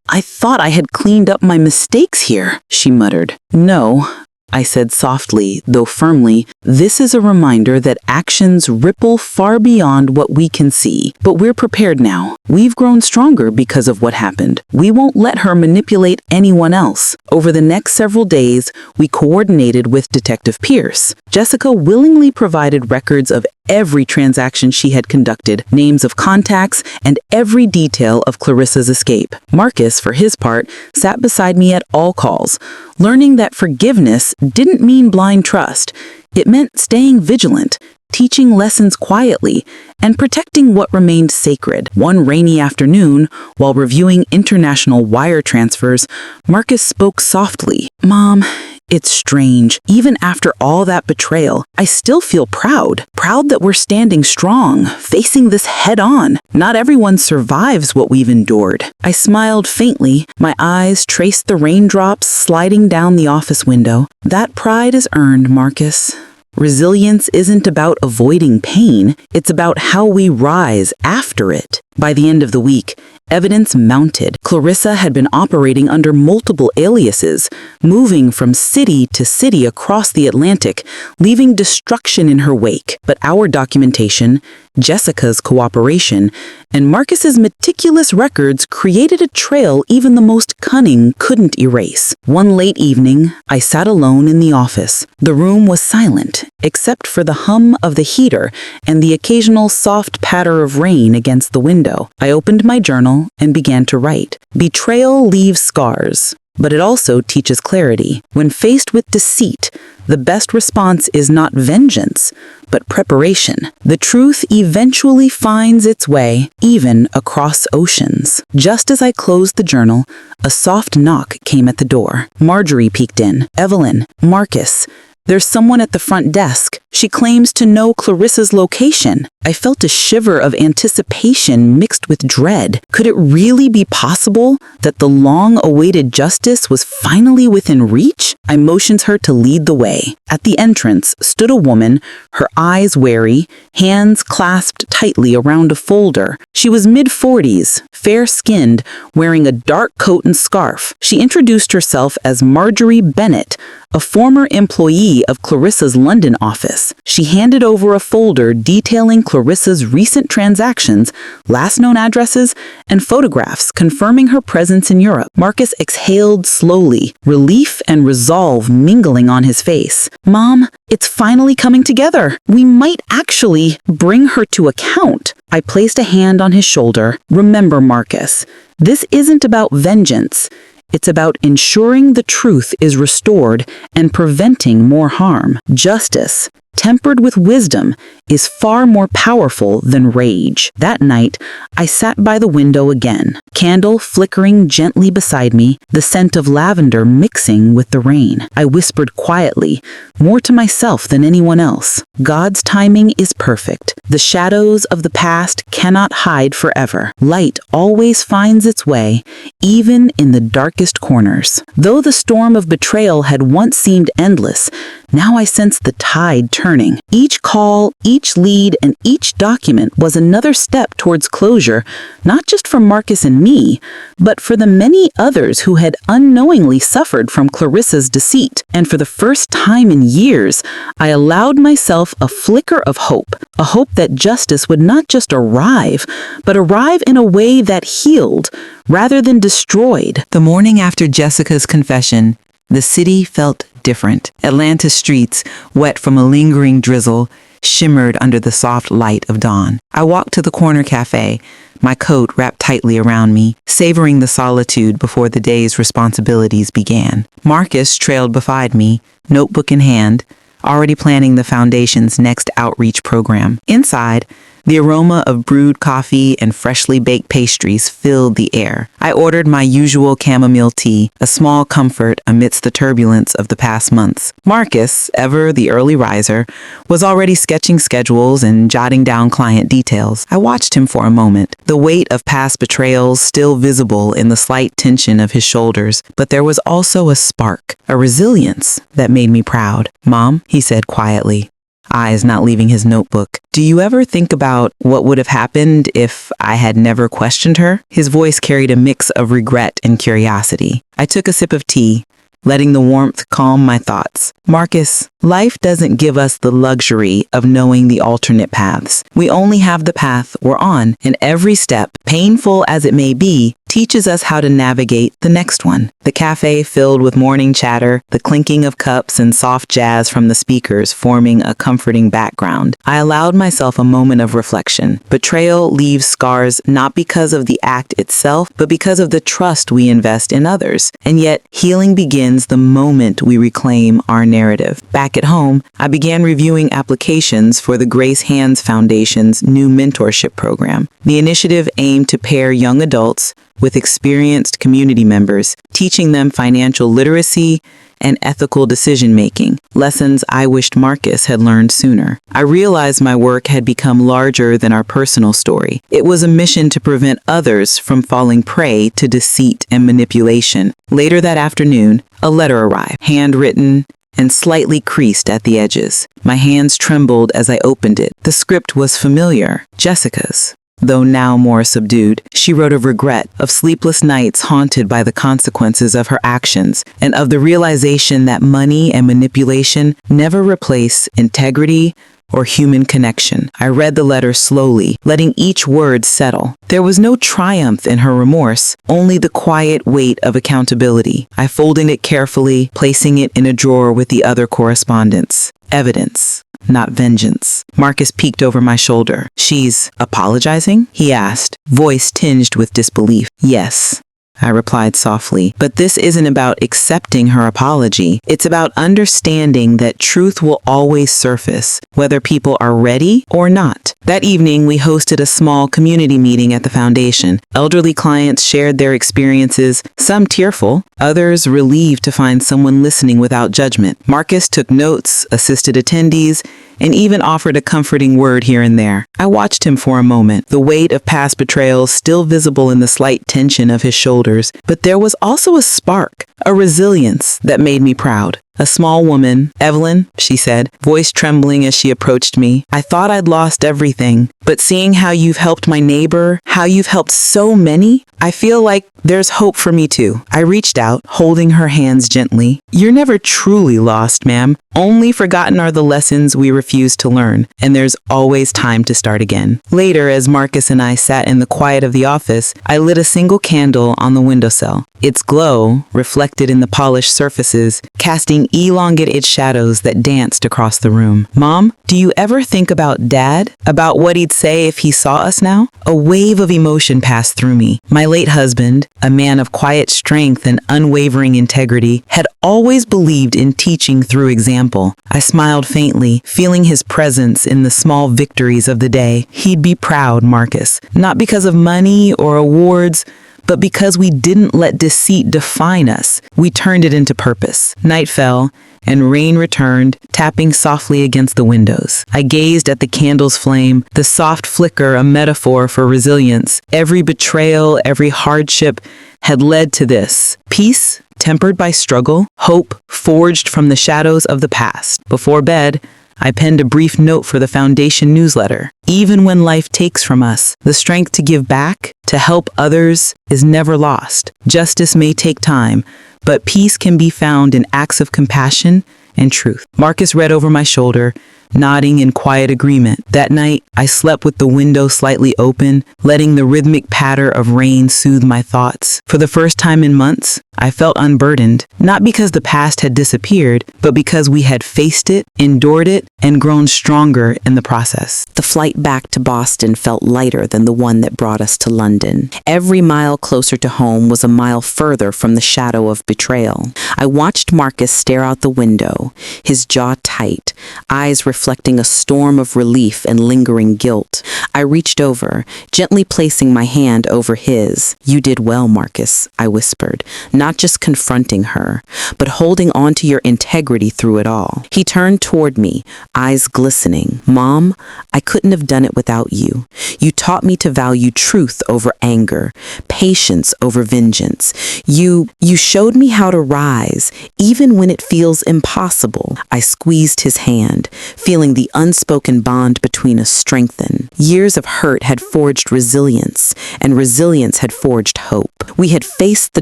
I thought I had cleaned up my mistakes here," she muttered. "No," I said softly, though firmly, "this is a reminder that actions ripple far beyond what we can see. But we're prepared now. We've grown stronger because of what happened. We won't let her manipulate anyone else." Over the next several days, we coordinated with Detective Pierce. Jessica willingly provided records of every transaction she had conducted, names of contacts, and every detail of Clarissa's escape. Marcus, for his part, sat beside me at all calls, learning that forgiveness didn't mean blind trust. It meant staying vigilant, teaching lessons quietly, and protecting what remained sacred. One rainy afternoon, while reviewing international wire transfers, Marcus spoke softly. "Mom, It's strange. Even after all that betrayal, I still feel proud. Proud that we're standing strong, facing this head on. Not everyone survives what we've endured. I smiled faintly. My eyes traced the raindrops sliding down the office window. That pride is earned, Marcus. Resilience isn't about avoiding pain, it's about how we rise after it. By the end of the week, evidence mounted. Clarissa had been operating under multiple aliases, moving from city to city across the Atlantic, leaving destruction in her wake. But our documentation, Jessica's cooperation, and Marcus's meticulous records created a trail even the most cunning couldn't erase. One late evening, I sat alone in the office. The room was silent, except for the hum of the heater and the occasional soft patter of rain against the window. I opened my journal and began to write. Betrayal leaves scars, but it also teaches clarity. When faced with deceit, the best response is not vengeance, but preparation. The truth eventually finds its way, even across oceans. Just as I closed the journal, a soft knock came at the door. Marjorie peeked in. "Evelyn, Marcus, there's someone at the front desk. She claims to know Clarissa's location." I felt a shiver of anticipation mixed with dread. Could it really be possible that the long-awaited justice was finally within reach? I motioned her to lead the way. At the entrance stood a woman, her eyes wary, hands clasped tightly around a folder. She was mid-40s, fair-skinned, wearing a dark coat and scarf. She introduced herself as Marjorie Bennett, a former employee of Clarissa's London office. She handed over a folder detailing Clarissa's recent transactions, last known addresses, and photographs confirming her presence in Europe. Marcus exhaled slowly, relief and resolve mingling on his face. "Mom, it's finally coming together. We might actually bring her to account." I placed a hand on his shoulder. "Remember, Marcus, this isn't about vengeance. It's about ensuring the truth is restored and preventing more harm. Justice, tempered with wisdom, is far more powerful than rage." That night, I sat by the window again, candle flickering gently beside me, the scent of lavender mixing with the rain. I whispered quietly, more to myself than anyone else. God's timing is perfect. The shadows of the past cannot hide forever. Light always finds its way, even in the darkest corners. Though the storm of betrayal had once seemed endless, now I sensed the tide turning. Each call, each lead, and each document was another step towards closure, not just for Marcus and me, but for the many others who had unknowingly suffered from Clarissa's deceit. And for the first time in years, I allowed myself a flicker of hope, a hope that justice would not just arrive, but arrive in a way that healed rather than destroyed. The morning after Jessica's confession, the city felt different. Atlanta's streets, wet from a lingering drizzle, shimmered under the soft light of dawn. I walked to the corner cafe, my coat wrapped tightly around me, savoring the solitude before the day's responsibilities began. Marcus trailed beside me, notebook in hand, already planning the foundation's next outreach program. Inside, the aroma of brewed coffee and freshly baked pastries filled the air. I ordered my usual chamomile tea, a small comfort amidst the turbulence of the past months. Marcus, ever the early riser, was already sketching schedules and jotting down client details. I watched him for a moment, the weight of past betrayals still visible in the slight tension of his shoulders, but there was also a spark, a resilience that made me proud. "Mom," he said quietly, eyes not leaving his notebook, "do you ever think about what would have happened if I had never questioned her?" His voice carried a mix of regret and curiosity. I took a sip of tea, letting the warmth calm my thoughts. "Marcus, life doesn't give us the luxury of knowing the alternate paths. We only have the path we're on, and every step, painful as it may be, teaches us how to navigate the next one." The cafe filled with morning chatter, the clinking of cups and soft jazz from the speakers forming a comforting background. I allowed myself a moment of reflection. Betrayal leaves scars not because of the act itself, but because of the trust we invest in others. And yet, healing begins the moment we reclaim our narrative. Back at home, I began reviewing applications for the Grace Hands Foundation's new mentorship program. The initiative aimed to pair young adults, with experienced community members, teaching them financial literacy and ethical decision-making, lessons I wished Marcus had learned sooner. I realized my work had become larger than our personal story. It was a mission to prevent others from falling prey to deceit and manipulation. Later that afternoon, a letter arrived, handwritten and slightly creased at the edges. My hands trembled as I opened it. The script was familiar, Jessica's. Though now more subdued, she wrote of regret, of sleepless nights haunted by the consequences of her actions, and of the realization that money and manipulation never replace integrity or human connection. I read the letter slowly, letting each word settle. There was no triumph in her remorse, only the quiet weight of accountability. I folded it carefully, placing it in a drawer with the other correspondence. Evidence, not vengeance. Marcus peeked over my shoulder. "She's apologizing?" he asked, voice tinged with disbelief. "Yes," I replied softly, "but this isn't about accepting her apology. It's about understanding that truth will always surface, whether people are ready or not." That evening, we hosted a small community meeting at the foundation. Elderly clients shared their experiences, some tearful, others relieved to find someone listening without judgment. Marcus took notes, assisted attendees, and even offered a comforting word here and there. I watched him for a moment, the weight of past betrayals still visible in the slight tension of his shoulders, but there was also a spark, a resilience that made me proud. A small woman, "Evelyn," she said, voice trembling as she approached me. "I thought I'd lost everything, but seeing how you've helped my neighbor, how you've helped so many, I feel like there's hope for me too." I reached out, holding her hands gently. "You're never truly lost, ma'am. Only forgotten are the lessons we refuse to learn, and there's always time to start again." Later, as Marcus and I sat in the quiet of the office, I lit a single candle on the windowsill. Its glow, reflected in the polished surfaces, casting elongated shadows that danced across the room. "Mom, do you ever think about Dad? About what he'd say if he saw us now?" A wave of emotion passed through me. My late husband, a man of quiet strength and unwavering integrity, had always believed in teaching through example. I smiled faintly, feeling his presence in the small victories of the day. He'd be proud, Marcus, not because of money or awards, but because we didn't let deceit define us. We turned it into purpose. Night fell, and rain returned, tapping softly against the windows. I gazed at the candle's flame, the soft flicker a metaphor for resilience. Every betrayal, every hardship had led to this. Peace, tempered by struggle, hope forged from the shadows of the past. Before bed, I penned a brief note for the foundation newsletter. Even when life takes from us, the strength to give back, to help others, is never lost. Justice may take time, but peace can be found in acts of compassion and truth. Marcus read over my shoulder, nodding in quiet agreement. That night, I slept with the window slightly open, letting the rhythmic patter of rain soothe my thoughts. For the first time in months, I felt unburdened, not because the past had disappeared, but because we had faced it, endured it, and grown stronger in the process. The flight back to Boston felt lighter than the one that brought us to London. Every mile closer to home was a mile further from the shadow of betrayal. I watched Marcus stare out the window, his jaw tight, eyes reflecting a storm of relief and lingering guilt. I reached over, gently placing my hand over his. "You did well, Marcus," I whispered, not just confronting her, but holding on to your integrity through it all. He turned toward me, eyes glistening. "Mom, I couldn't have done it without you. You taught me to value truth over anger, patience over vengeance. You showed me how to rise, even when it feels impossible." I squeezed his hand, feeling the unspoken bond between us strengthen. Years of hurt had forged resilience, and resilience had forged hope. We had faced the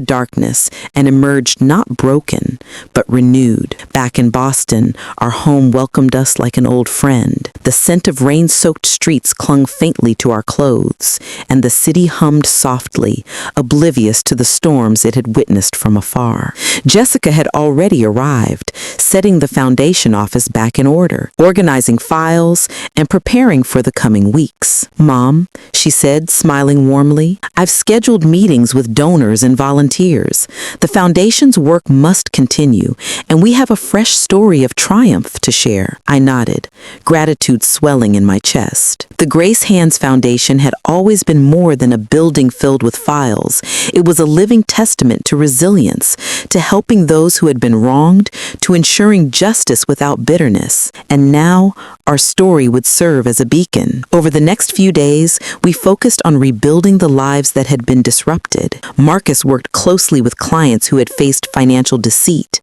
darkness and emerged not broken, but renewed. Back in Boston, our home welcomed us like an old friend. The scent of rain-soaked streets clung faintly to our clothes, and the city hummed softly, oblivious to the storms it had witnessed from afar. Jessica had already arrived, setting the foundation office back in order. organizing files, and preparing for the coming weeks. "Mom," she said, smiling warmly, "I've scheduled meetings with donors and volunteers. The foundation's work must continue, and we have a fresh story of triumph to share." I nodded, gratitude swelling in my chest. The Grace Hands Foundation had always been more than a building filled with files. It was a living testament to resilience, to helping those who had been wronged, to ensuring justice without bitterness. And now, our story would serve as a beacon. Over the next few days, we focused on rebuilding the lives that had been disrupted. Marcus worked closely with clients who had faced financial deceit,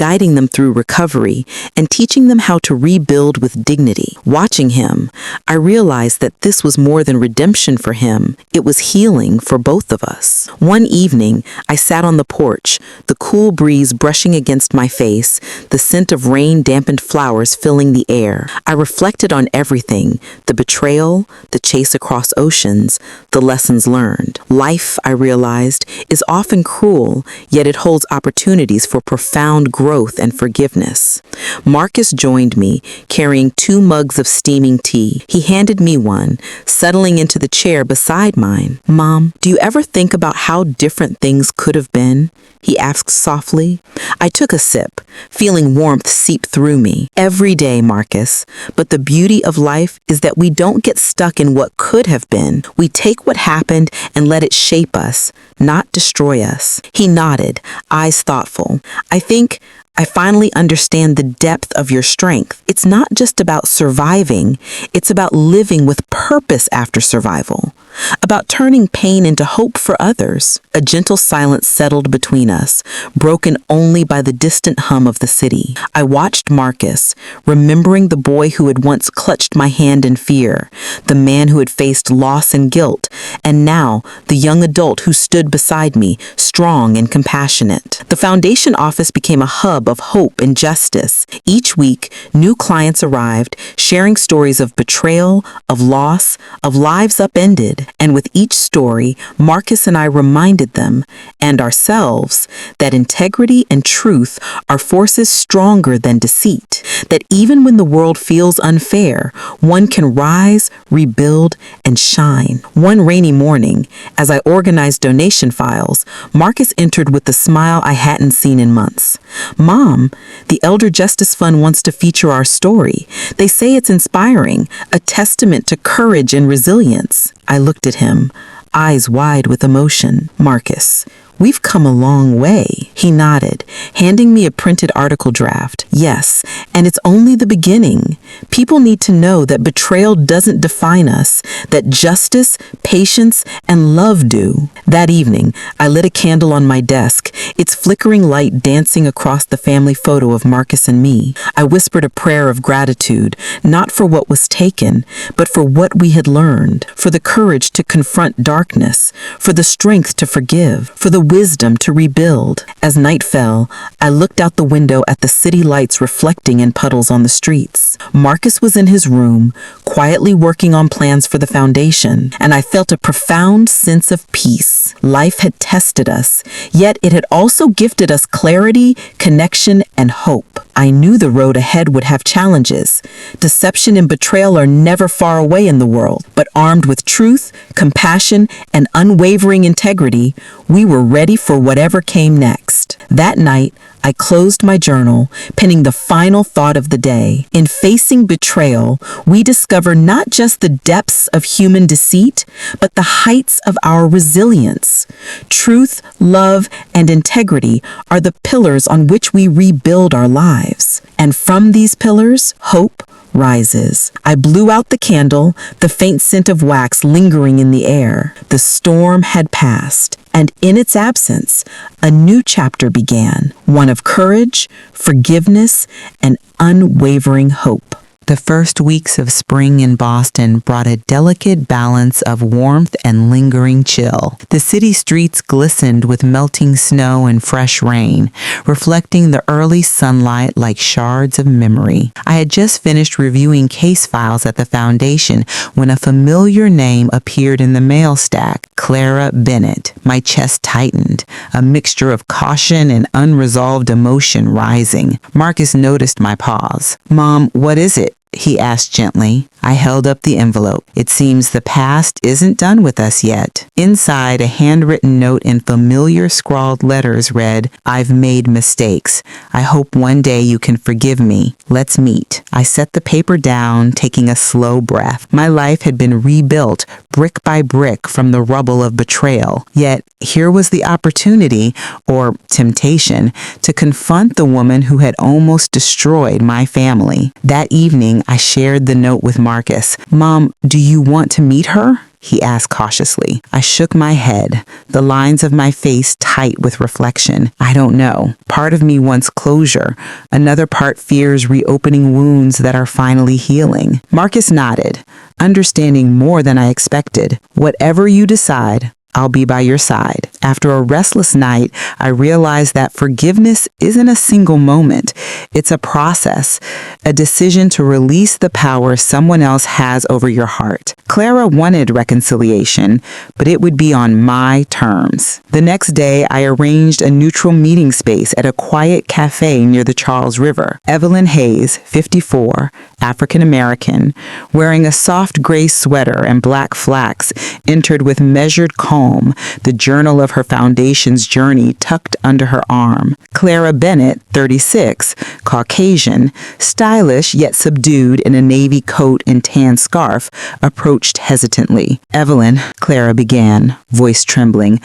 guiding them through recovery and teaching them how to rebuild with dignity. Watching him, I realized that this was more than redemption for him. It was healing for both of us. One evening, I sat on the porch, the cool breeze brushing against my face, the scent of rain-dampened flowers filling the air. I reflected on everything: the betrayal, the chase across oceans, the lessons learned. Life, I realized, is often cruel, yet it holds opportunities for profound growth and forgiveness. Marcus joined me, carrying 2 mugs of steaming tea. He handed me one, settling into the chair beside mine. "Mom, do you ever think about how different things could have been?" he asked softly. I took a sip, feeling warmth seep through me. "Every day, Marcus. But the beauty of life is that we don't get stuck in what could have been. We take what happened and let it shape us, not destroy us." He nodded, eyes thoughtful. "I think I finally understand the depth of your strength. It's not just about surviving, it's about living with purpose after survival, about turning pain into hope for others." A gentle silence settled between us, broken only by the distant hum of the city. I watched Marcus, remembering the boy who had once clutched my hand in fear, the man who had faced loss and guilt, and now the young adult who stood beside me, strong and compassionate. The foundation office became a hub of hope and justice. Each week, new clients arrived, sharing stories of betrayal, of loss, of lives upended. And with each story, Marcus and I reminded them, and ourselves, that integrity and truth are forces stronger than deceit, that even when the world feels unfair, one can rise, rebuild, and shine. One rainy morning, as I organized donation files, Marcus entered with the smile I hadn't seen in months. "Mom, the Elder Justice Fund wants to feature our story. They say it's inspiring, a testament to courage and resilience." I looked at him, eyes wide with emotion. "Marcus, we've come a long way." He nodded, handing me a printed article draft. "Yes, and it's only the beginning. People need to know that betrayal doesn't define us, that justice, patience, and love do." That evening, I lit a candle on my desk, its flickering light dancing across the family photo of Marcus and me. I whispered a prayer of gratitude, not for what was taken, but for what we had learned, for the courage to confront darkness, for the strength to forgive, for the wisdom to rebuild. As night fell, I looked out the window at the city lights reflecting in puddles on the streets. Marcus was in his room, quietly working on plans for the foundation, and I felt a profound sense of peace. Life had tested us, yet it had also gifted us clarity, connection, and hope. I knew the road ahead would have challenges. Deception and betrayal are never far away in the world, but armed with truth, compassion, and unwavering integrity, we were ready for whatever came next. That night, I closed my journal, penning the final thought of the day. In facing betrayal, we discover not just the depths of human deceit, but the heights of our resilience. Truth, love, and integrity are the pillars on which we rebuild our lives. And from these pillars, hope rises. I blew out the candle, the faint scent of wax lingering in the air. The storm had passed, and in its absence, a new chapter began, one of courage, forgiveness, and unwavering hope. The first weeks of spring in Boston brought a delicate balance of warmth and lingering chill. The city streets glistened with melting snow and fresh rain, reflecting the early sunlight like shards of memory. I had just finished reviewing case files at the foundation when a familiar name appeared in the mail stack: Clara Bennett. My chest tightened, a mixture of caution and unresolved emotion rising. Marcus noticed my pause. "Mom, what is it?" he asked gently. I held up the envelope. It seems the past isn't done with us yet. Inside, a handwritten note in familiar scrawled letters read, I've made mistakes. I hope one day you can forgive me. Let's meet. I set the paper down, taking a slow breath. My life had been rebuilt, brick by brick, from the rubble of betrayal. Yet, here was the opportunity, or temptation, to confront the woman who had almost destroyed my family. That evening, I shared the note with Marcus. Mom, do you want to meet her? He asked cautiously. I shook my head, the lines of my face tight with reflection. I don't know. Part of me wants closure. Another part fears reopening wounds that are finally healing. Marcus nodded, understanding more than I expected. Whatever you decide, I'll be by your side. After a restless night, I realized that forgiveness isn't a single moment. It's a process, a decision to release the power someone else has over your heart. Clara wanted reconciliation, but it would be on my terms. The next day, I arranged a neutral meeting space at a quiet cafe near the Charles River. Evelyn Hayes, 54, African American, wearing a soft gray sweater and black flax, entered with measured calm, the journal of her foundation's journey tucked under her arm. Clara Bennett, 36, Caucasian, stylish yet subdued in a navy coat and tan scarf, approached hesitantly. Evelyn, Clara began, voice trembling.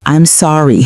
I'm sorry.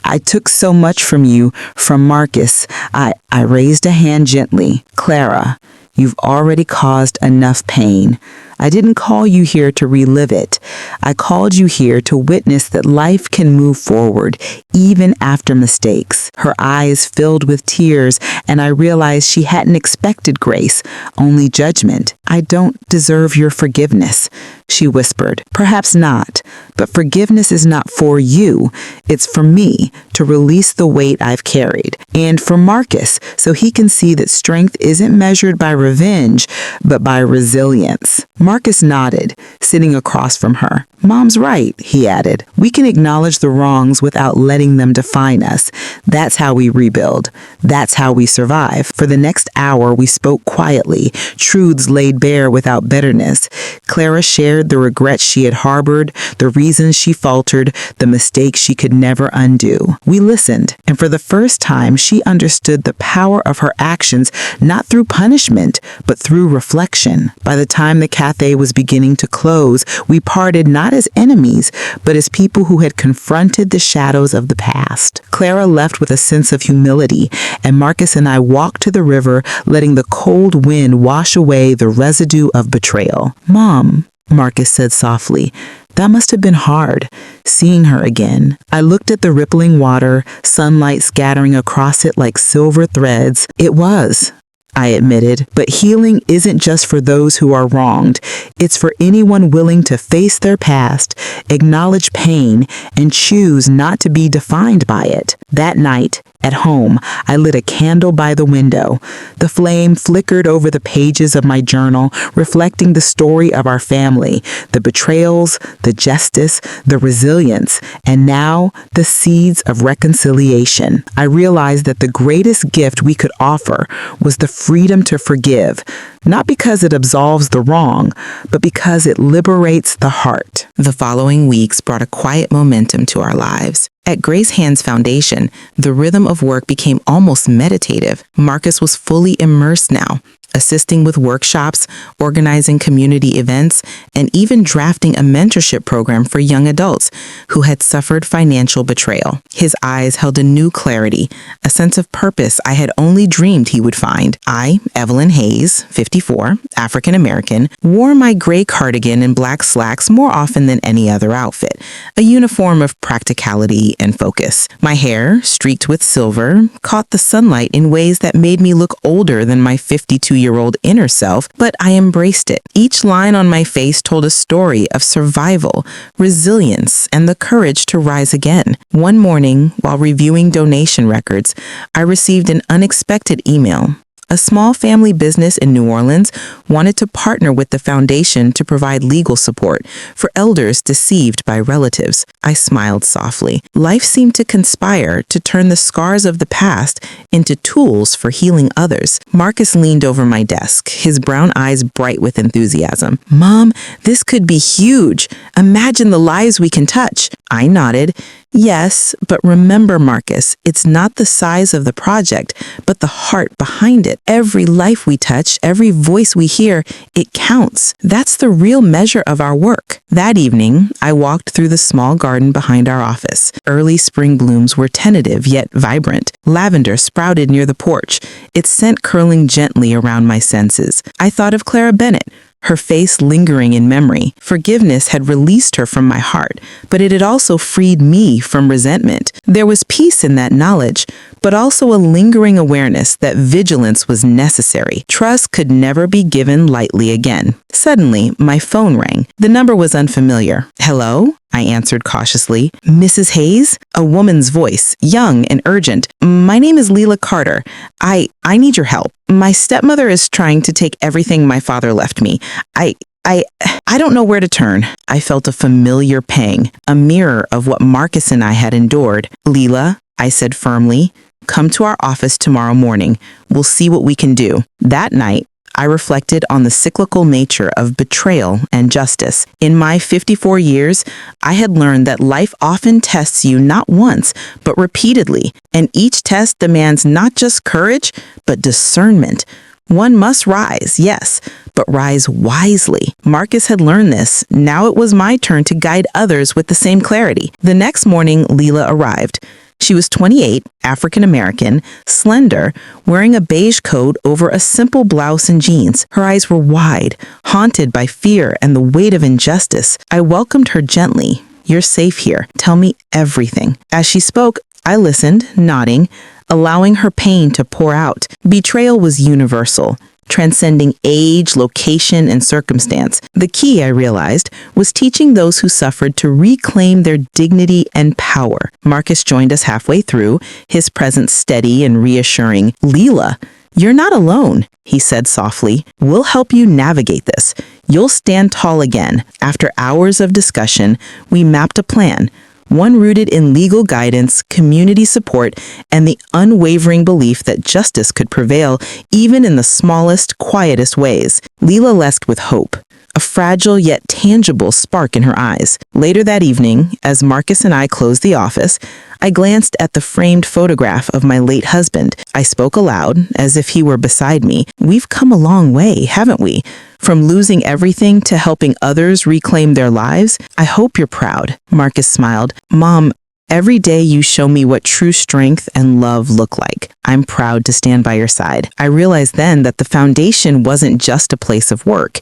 I took so much from you, from Marcus. I raised a hand gently. Clara, you've already caused enough pain. I didn't call you here to relive it. I called you here to witness that life can move forward, even after mistakes. Her eyes filled with tears, and I realized she hadn't expected grace, only judgment. I don't deserve your forgiveness, she whispered. Perhaps not, but forgiveness is not for you. It's for me to release the weight I've carried, and for Marcus, so he can see that strength isn't measured by revenge, but by resilience. Marcus nodded, sitting across from her. Mom's right, he added. We can acknowledge the wrongs without letting them define us. That's how we rebuild. That's how we survive. For the next hour, we spoke quietly, truths laid bare without bitterness. Clara shared the regrets she had harbored, the reasons she faltered, the mistakes she could never undo. We listened, and for the first time, she understood the power of her actions, not through punishment, but through reflection. By the time the cafe was beginning to close, we parted not as enemies, but as people who had confronted the shadows of the past. Clara left with a sense of humility, and Marcus and I walked to the river, letting the cold wind wash away the residue of betrayal. Mom, Marcus said softly, that must have been hard, seeing her again. I looked at the rippling water, sunlight scattering across it like silver threads. It was, I admitted, but healing isn't just for those who are wronged. It's for anyone willing to face their past, acknowledge pain, and choose not to be defined by it. That night, at home, I lit a candle by the window. The flame flickered over the pages of my journal, reflecting the story of our family, the betrayals, the justice, the resilience, and now the seeds of reconciliation. I realized that the greatest gift we could offer was the freedom to forgive, not because it absolves the wrong, but because it liberates the heart. The following weeks brought a quiet momentum to our lives. At Grace Hand's Foundation, the rhythm of work became almost meditative. Marcus was fully immersed now, assisting with workshops, organizing community events, and even drafting a mentorship program for young adults who had suffered financial betrayal. His eyes held a new clarity, a sense of purpose I had only dreamed he would find. I, Evelyn Hayes, 54, African American, wore my gray cardigan and black slacks more often than any other outfit, a uniform of practicality and focus. My hair, streaked with silver, caught the sunlight in ways that made me look older than my 52-year-old inner self, but I embraced it. Each line on my face told a story of survival, resilience, and the courage to rise again. One morning, while reviewing donation records, I received an unexpected email. A small family business in New Orleans wanted to partner with the foundation to provide legal support for elders deceived by relatives. I smiled softly. Life seemed to conspire to turn the scars of the past into tools for healing others. Marcus leaned over my desk, his brown eyes bright with enthusiasm. "Mom, this could be huge. Imagine the lives we can touch." I nodded. "Yes, but remember, Marcus, it's not the size of the project, but the heart behind it. Every life we touch, every voice we hear, it counts. That's the real measure of our work." That evening, I walked through the small garden behind our office. Early spring blooms were tentative yet vibrant. Lavender sprouted near the porch, its scent curling gently around my senses. I thought of Clara Bennett, her face lingering in memory. Forgiveness had released her from my heart, but it had also freed me from resentment. There was peace in that knowledge, but also a lingering awareness that vigilance was necessary. Trust could never be given lightly again. Suddenly, my phone rang. The number was unfamiliar. "Hello?" I answered cautiously. "Mrs. Hayes?" A woman's voice, young and urgent. "My name is Leila Carter. I need your help. My stepmother is trying to take everything my father left me. I don't know where to turn." I felt a familiar pang, a mirror of what Marcus and I had endured. "Leila," I said firmly, "come to our office tomorrow morning. We'll see what we can do." That night, I reflected on the cyclical nature of betrayal and justice. In my 54 years, I had learned that life often tests you not once, but repeatedly, and each test demands not just courage, but discernment. One must rise, yes, but rise wisely. Marcus had learned this. Now it was my turn to guide others with the same clarity. The next morning, Leila arrived. She was 28, African-American, slender, wearing a beige coat over a simple blouse and jeans. Her eyes were wide, haunted by fear and the weight of injustice. I welcomed her gently. "You're safe here. Tell me everything." As she spoke, I listened, nodding, allowing her pain to pour out. Betrayal was universal, transcending age, location, and circumstance. The key, I realized, was teaching those who suffered to reclaim their dignity and power. Marcus joined us halfway through, his presence steady and reassuring. "Leila, you're not alone," he said softly. "We'll help you navigate this. You'll stand tall again." After hours of discussion, we mapped a plan, one rooted in legal guidance, community support, and the unwavering belief that justice could prevail even in the smallest, quietest ways. Leila left with hope, a fragile yet tangible spark in her eyes. Later that evening, as Marcus and I closed the office, I glanced at the framed photograph of my late husband. I spoke aloud, as if he were beside me. "We've come a long way, haven't we? From losing everything to helping others reclaim their lives. I hope you're proud." Marcus smiled. "Mom, every day you show me what true strength and love look like. I'm proud to stand by your side." I realized then that the foundation wasn't just a place of work.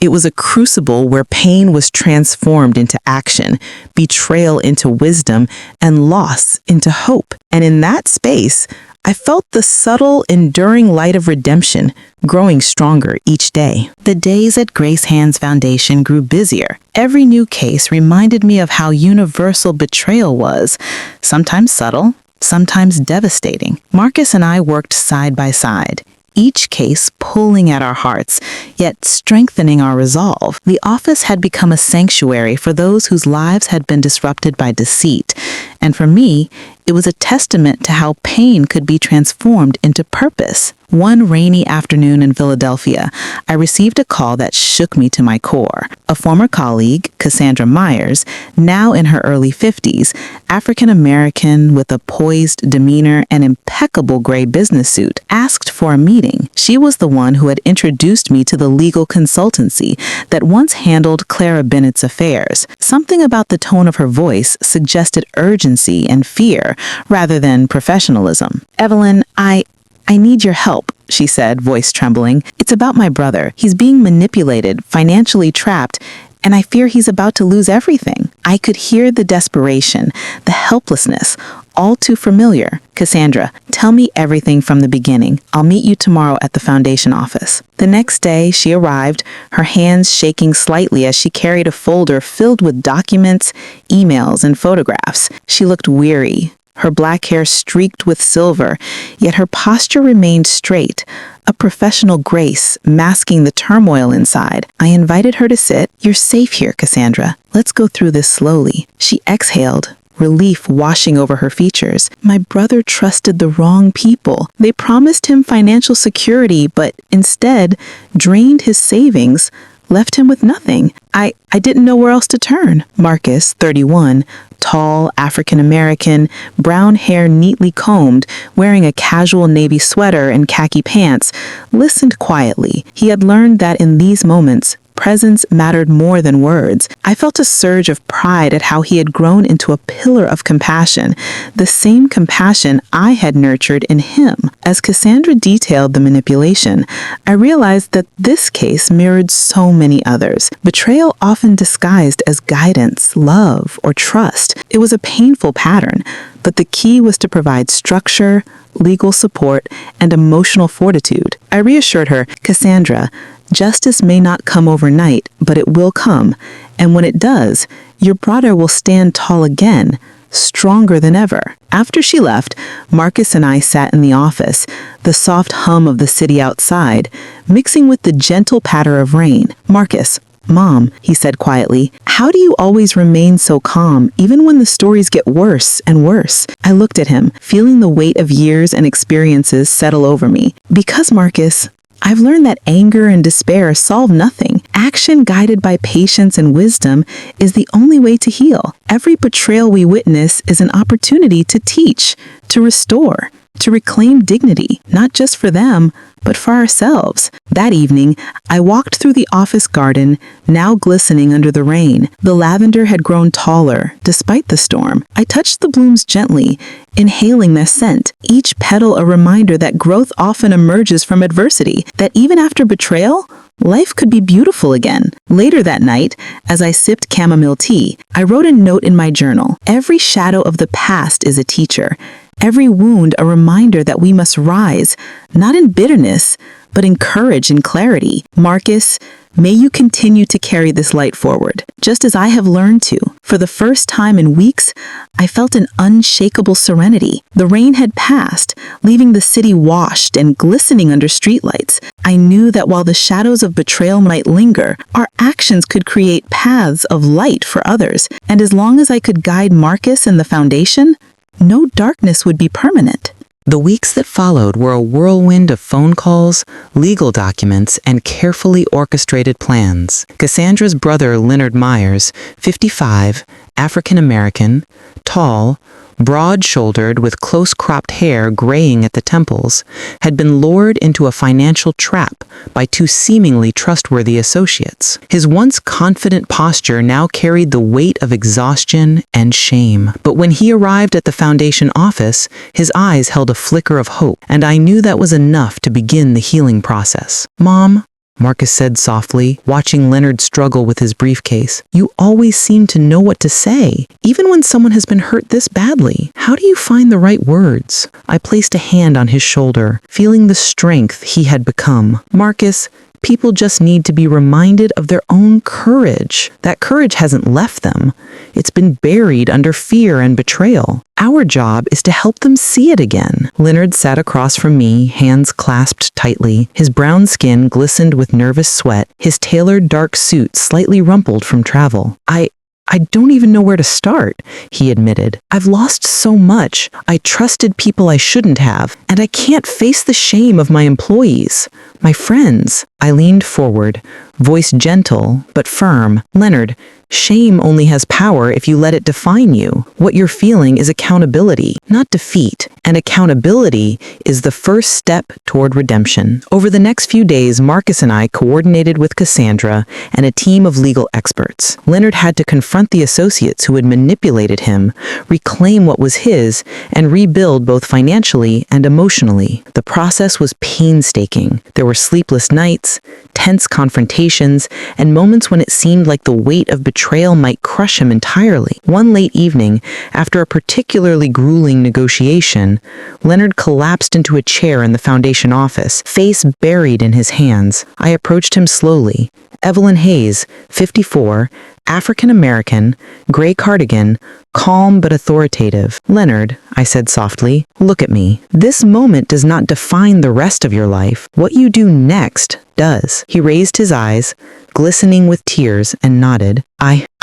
It was a crucible where pain was transformed into action, betrayal into wisdom, and loss into hope. And in that space, I felt the subtle, enduring light of redemption growing stronger each day. The days at Grace Hand's Foundation grew busier. Every new case reminded me of how universal betrayal was, sometimes subtle, sometimes devastating. Marcus and I worked side by side, each case pulling at our hearts, yet strengthening our resolve. The office had become a sanctuary for those whose lives had been disrupted by deceit, and for me, it was a testament to how pain could be transformed into purpose. One rainy afternoon in Philadelphia, I received a call that shook me to my core. A former colleague, Cassandra Myers, now in her early 50s, African-American with a poised demeanor and impeccable gray business suit, asked for a meeting. She was the one who had introduced me to the legal consultancy that once handled Clara Bennett's affairs. Something about the tone of her voice suggested urgency and fear rather than professionalism. "Evelyn, I need your help," she said, voice trembling. "It's about my brother. He's being manipulated, financially trapped, and I fear he's about to lose everything." I could hear the desperation, the helplessness, all too familiar. "Cassandra, tell me everything from the beginning. I'll meet you tomorrow at the foundation office." The next day, she arrived, her hands shaking slightly as she carried a folder filled with documents, emails, and photographs. She looked weary, her black hair streaked with silver, yet her posture remained straight, a professional grace masking the turmoil inside. I invited her to sit. "You're safe here, Cassandra. Let's go through this slowly." She exhaled, relief washing over her features. My brother trusted the wrong people. They promised him financial security, but instead drained his savings, left him with nothing. I didn't know where else to turn. Marcus, 31, tall, African-American, brown hair neatly combed, wearing a casual navy sweater and khaki pants, listened quietly. He had learned that in these moments, presence mattered more than words. I felt a surge of pride at how he had grown into a pillar of compassion, the same compassion I had nurtured in him. As Cassandra detailed the manipulation, I realized that this case mirrored so many others. Betrayal often disguised as guidance, love, or trust. It was a painful pattern, but the key was to provide structure, legal support, and emotional fortitude. I reassured her, "Cassandra, justice may not come overnight, but it will come. And when it does, your brother will stand tall again, stronger than ever." After she left, Marcus and I sat in the office, the soft hum of the city outside, mixing with the gentle patter of rain. "Marcus, Mom," he said quietly, "how do you always remain so calm, even when the stories get worse and worse?" I looked at him, feeling the weight of years and experiences settle over me. "Because, Marcus, I've learned that anger and despair solve nothing. Action guided by patience and wisdom is the only way to heal. Every betrayal we witness is an opportunity to teach, to restore, to reclaim dignity, not just for them, but for ourselves." That evening, I walked through the office garden, now glistening under the rain. The lavender had grown taller, despite the storm. I touched the blooms gently, inhaling their scent, each petal a reminder that growth often emerges from adversity, that even after betrayal, life could be beautiful again. Later that night, as I sipped chamomile tea, I wrote a note in my journal. Every shadow of the past is a teacher. Every wound a reminder that we must rise, not in bitterness, but in courage and clarity. Marcus, may you continue to carry this light forward, just as I have learned to. For the first time in weeks, I felt an unshakable serenity. The rain had passed, leaving the city washed and glistening under streetlights. I knew that while the shadows of betrayal might linger, our actions could create paths of light for others. And as long as I could guide Marcus and the foundation, no darkness would be permanent. The weeks that followed were a whirlwind of phone calls, legal documents, and carefully orchestrated plans. Cassandra's brother, Leonard Myers, 55, African-American, tall, broad-shouldered with close-cropped hair graying at the temples, had been lured into a financial trap by two seemingly trustworthy associates. His once confident posture now carried the weight of exhaustion and shame. But when he arrived at the foundation office, his eyes held a flicker of hope, and I knew that was enough to begin the healing process. "Mom," Marcus said softly, watching Leonard struggle with his briefcase, "you always seem to know what to say, even when someone has been hurt this badly. How do you find the right words?" I placed a hand on his shoulder, feeling the strength he had become. "Marcus, people just need to be reminded of their own courage. That courage hasn't left them. It's been buried under fear and betrayal. Our job is to help them see it again." Leonard sat across from me, hands clasped tightly. His brown skin glistened with nervous sweat, his tailored dark suit slightly rumpled from travel. I don't even know where to start," he admitted. "I've lost so much. I trusted people I shouldn't have, and I can't face the shame of my employees, my friends." I leaned forward, voice gentle but firm. "Leonard, shame only has power if you let it define you. What you're feeling is accountability, not defeat. And accountability is the first step toward redemption." Over the next few days, Marcus and I coordinated with Cassandra and a team of legal experts. Leonard had to confront the associates who had manipulated him, reclaim what was his, and rebuild both financially and emotionally. The process was painstaking. There were sleepless nights, tense confrontations, hesitations, and moments when it seemed like the weight of betrayal might crush him entirely. One late evening, after a particularly grueling negotiation, Leonard collapsed into a chair in the foundation office, face buried in his hands. I approached him slowly. Evelyn Hayes, 54, African-American, gray cardigan, calm but authoritative. "Leonard," I said softly, "look at me. This moment does not define the rest of your life. What you do next does." He raised his eyes, glistening with tears, and nodded.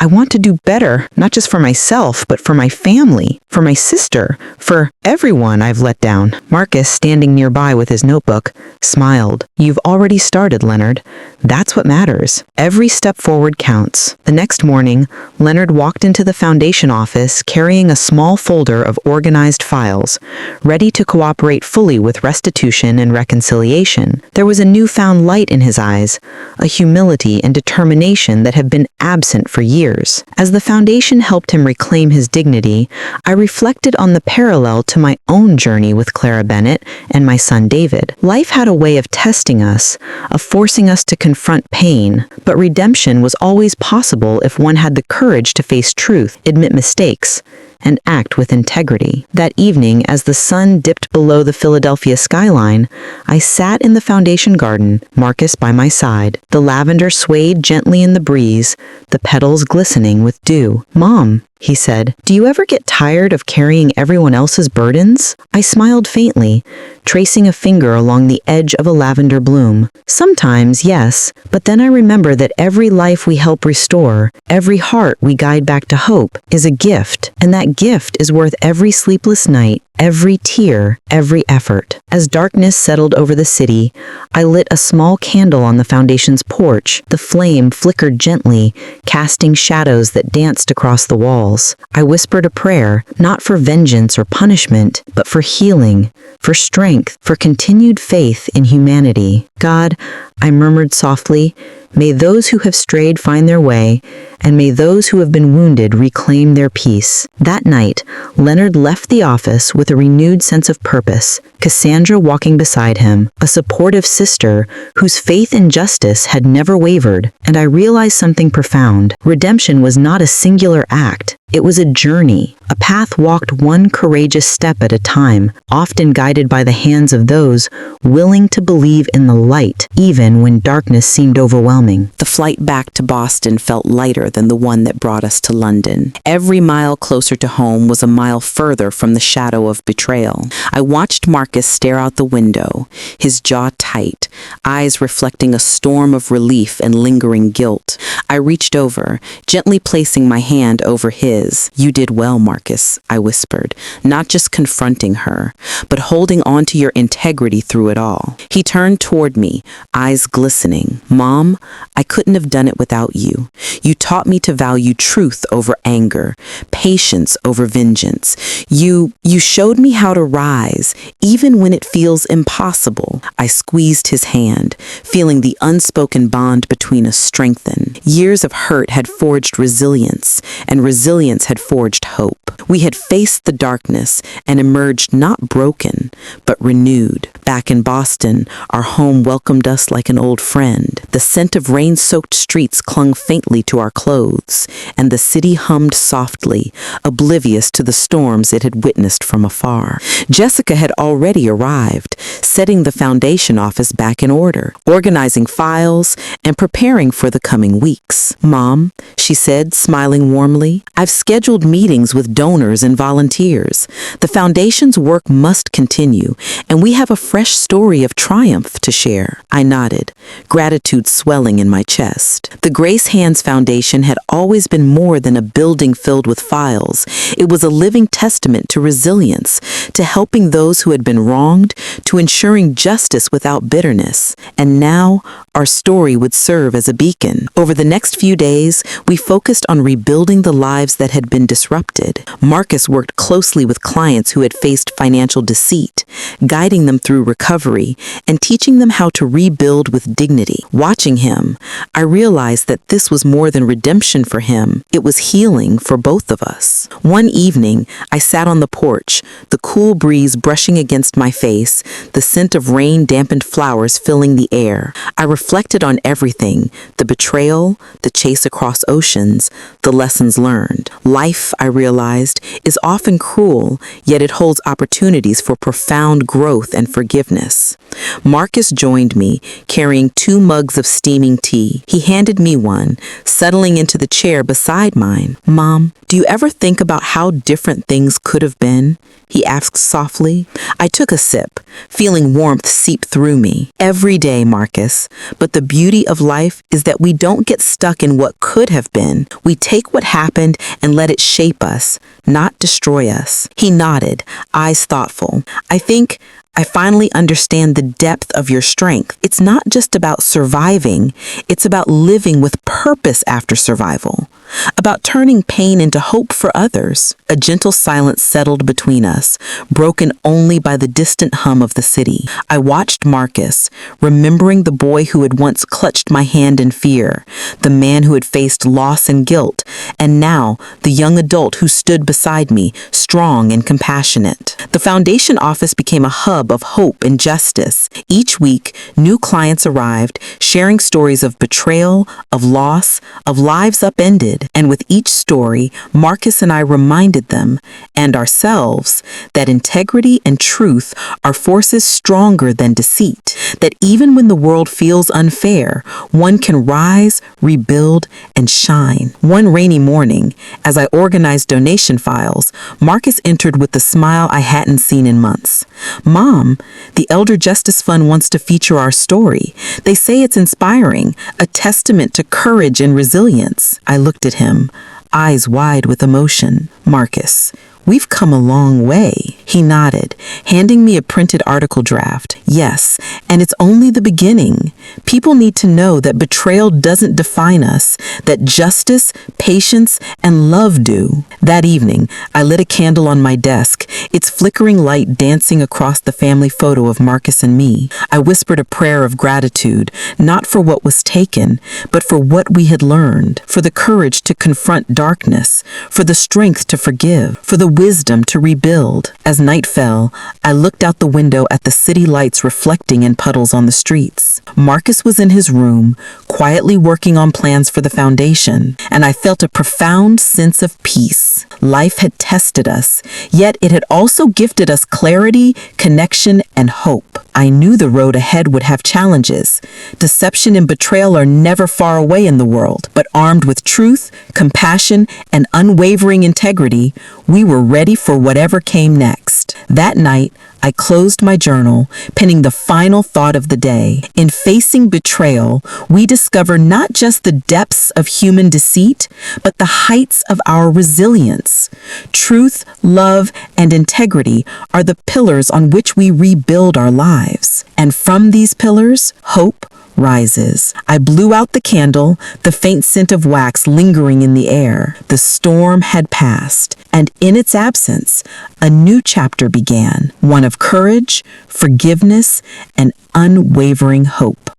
I want to do better, not just for myself, but for my family, for my sister, for everyone I've let down." Marcus, standing nearby with his notebook, smiled. "You've already started, Leonard. That's what matters. Every step forward counts." The next morning, Leonard walked into the foundation office carrying a small folder of organized files, ready to cooperate fully with restitution and reconciliation. There was a newfound light in his eyes, a humility and determination that had been absent for years. As the foundation helped him reclaim his dignity, I reflected on the parallel to my own journey with Clara Bennett and my son David. Life had a way of testing us, of forcing us to confront pain, but redemption was always possible if one had the courage to face truth, admit mistakes, and act with integrity. That evening, as the sun dipped below the Philadelphia skyline, I sat in the foundation garden, Marcus by my side. The lavender swayed gently in the breeze, the petals glistening with dew. "Mom," he said, "do you ever get tired of carrying everyone else's burdens?" I smiled faintly, tracing a finger along the edge of a lavender bloom. "Sometimes, yes, but then I remember that every life we help restore, every heart we guide back to hope, is a gift, and that gift is worth every sleepless night, every tear, every effort." As darkness settled over the city, I lit a small candle on the foundation's porch. The flame flickered gently, casting shadows that danced across the walls. I whispered a prayer, not for vengeance or punishment, but for healing, for strength, for continued faith in humanity. "God," I murmured softly, "may those who have strayed find their way, and may those who have been wounded reclaim their peace." That night, Leonard left the office with a renewed sense of purpose, Cassandra walking beside him, a supportive sister whose faith in justice had never wavered, and I realized something profound. Redemption was not a singular act. It was a journey, a path walked one courageous step at a time, often guided by the hands of those willing to believe in the light, even when darkness seemed overwhelming. The flight back to Boston felt lighter than the one that brought us to London. Every mile closer to home was a mile further from the shadow of betrayal. I watched Marcus stare out the window, his jaw tight, eyes reflecting a storm of relief and lingering guilt. I reached over, gently placing my hand over his. "You did well, Marcus," I whispered, not just confronting her, but holding on to your integrity through it all. He turned toward me, eyes glistening. "Mom, I couldn't have done it without you. You taught me to value truth over anger, patience over vengeance. You showed me how to rise, even when it feels impossible." I squeezed his hand, feeling the unspoken bond between us strengthen. Years of hurt had forged resilience, and resilience had forged hope. We had faced the darkness and emerged not broken, but renewed. Back in Boston, our home welcomed us like an old friend. The scent of rain-soaked streets clung faintly to our clothes, and the city hummed softly, oblivious to the storms it had witnessed from afar. Jessica had already arrived, setting the foundation office back in order, organizing files, and preparing for the coming weeks. "Mom," she said, smiling warmly, "I've scheduled meetings with donors and volunteers. The foundation's work must continue, and we have a fresh story of triumph to share." I nodded, gratitude swelling in my chest. The Grace Hands Foundation had always been more than a building filled with files. It was a living testament to resilience, to helping those who had been wronged, to ensuring justice without bitterness. And now, our story would serve as a beacon. Over the next few days, we focused on rebuilding the lives that had been disrupted. Marcus worked closely with clients who had faced financial deceit, guiding them through recovery and teaching them how to rebuild with dignity. Watching him, I realized that this was more than redemption for him. It was healing for both of us. One evening, I sat on the porch, the cool breeze brushing against my face, the scent of rain-dampened flowers filling the air. I reflected on everything: the betrayal, the chase across oceans, the lessons learned. Life, I realized, is often cruel, yet it holds opportunities for profound growth and forgiveness. Marcus joined me, carrying 2 mugs of steaming tea. He handed me one, settling into the chair beside mine. "Mom, do you ever think about how different things could have been?" he asked softly. I took a sip, feeling warmth seep through me. "Every day, Marcus. But the beauty of life is that we don't get stuck in what could have been. We take what happened and let it shape us, not destroy us." He nodded, eyes thoughtful. "I think I finally understand the depth of your strength. It's not just about surviving, it's about living with purpose after survival, about turning pain into hope for others." A gentle silence settled between us, broken only by the distant hum of the city. I watched Marcus, remembering the boy who had once clutched my hand in fear, the man who had faced loss and guilt, and now the young adult who stood beside me, strong and compassionate. The foundation office became a hub of hope and justice. Each week, new clients arrived, sharing stories of betrayal, of loss, of lives upended. And with each story, Marcus and I reminded them, and ourselves, that integrity and truth are forces stronger than deceit, that even when the world feels unfair, one can rise, rebuild, and shine. One rainy morning, as I organized donation files, Marcus entered with the smile I hadn't seen in months. "Mom, the Elder Justice Fund wants to feature our story. They say it's inspiring, a testament to courage and resilience." I looked at him, eyes wide with emotion. "Marcus, we've come a long way." He nodded, handing me a printed article draft. "Yes, and it's only the beginning. People need to know that betrayal doesn't define us, that justice, patience, and love do." That evening, I lit a candle on my desk, its flickering light dancing across the family photo of Marcus and me. I whispered a prayer of gratitude, not for what was taken, but for what we had learned, for the courage to confront darkness, for the strength to forgive, for the wisdom to rebuild. As night fell, I looked out the window at the city lights reflecting in puddles on the streets. Marcus was in his room, quietly working on plans for the foundation, and I felt a profound sense of peace. Life had tested us, yet it had also gifted us clarity, connection, and hope. I knew the road ahead would have challenges. Deception and betrayal are never far away in the world, but armed with truth, compassion, and unwavering integrity, we were ready for whatever came next. That night, I closed my journal, penning the final thought of the day. In facing betrayal, we discover not just the depths of human deceit, but the heights of our resilience. Truth, love, and integrity are the pillars on which we rebuild our lives. And from these pillars, hope rises. I blew out the candle, the faint scent of wax lingering in the air. The storm had passed, and in its absence, a new chapter began, one of courage, forgiveness, and unwavering hope.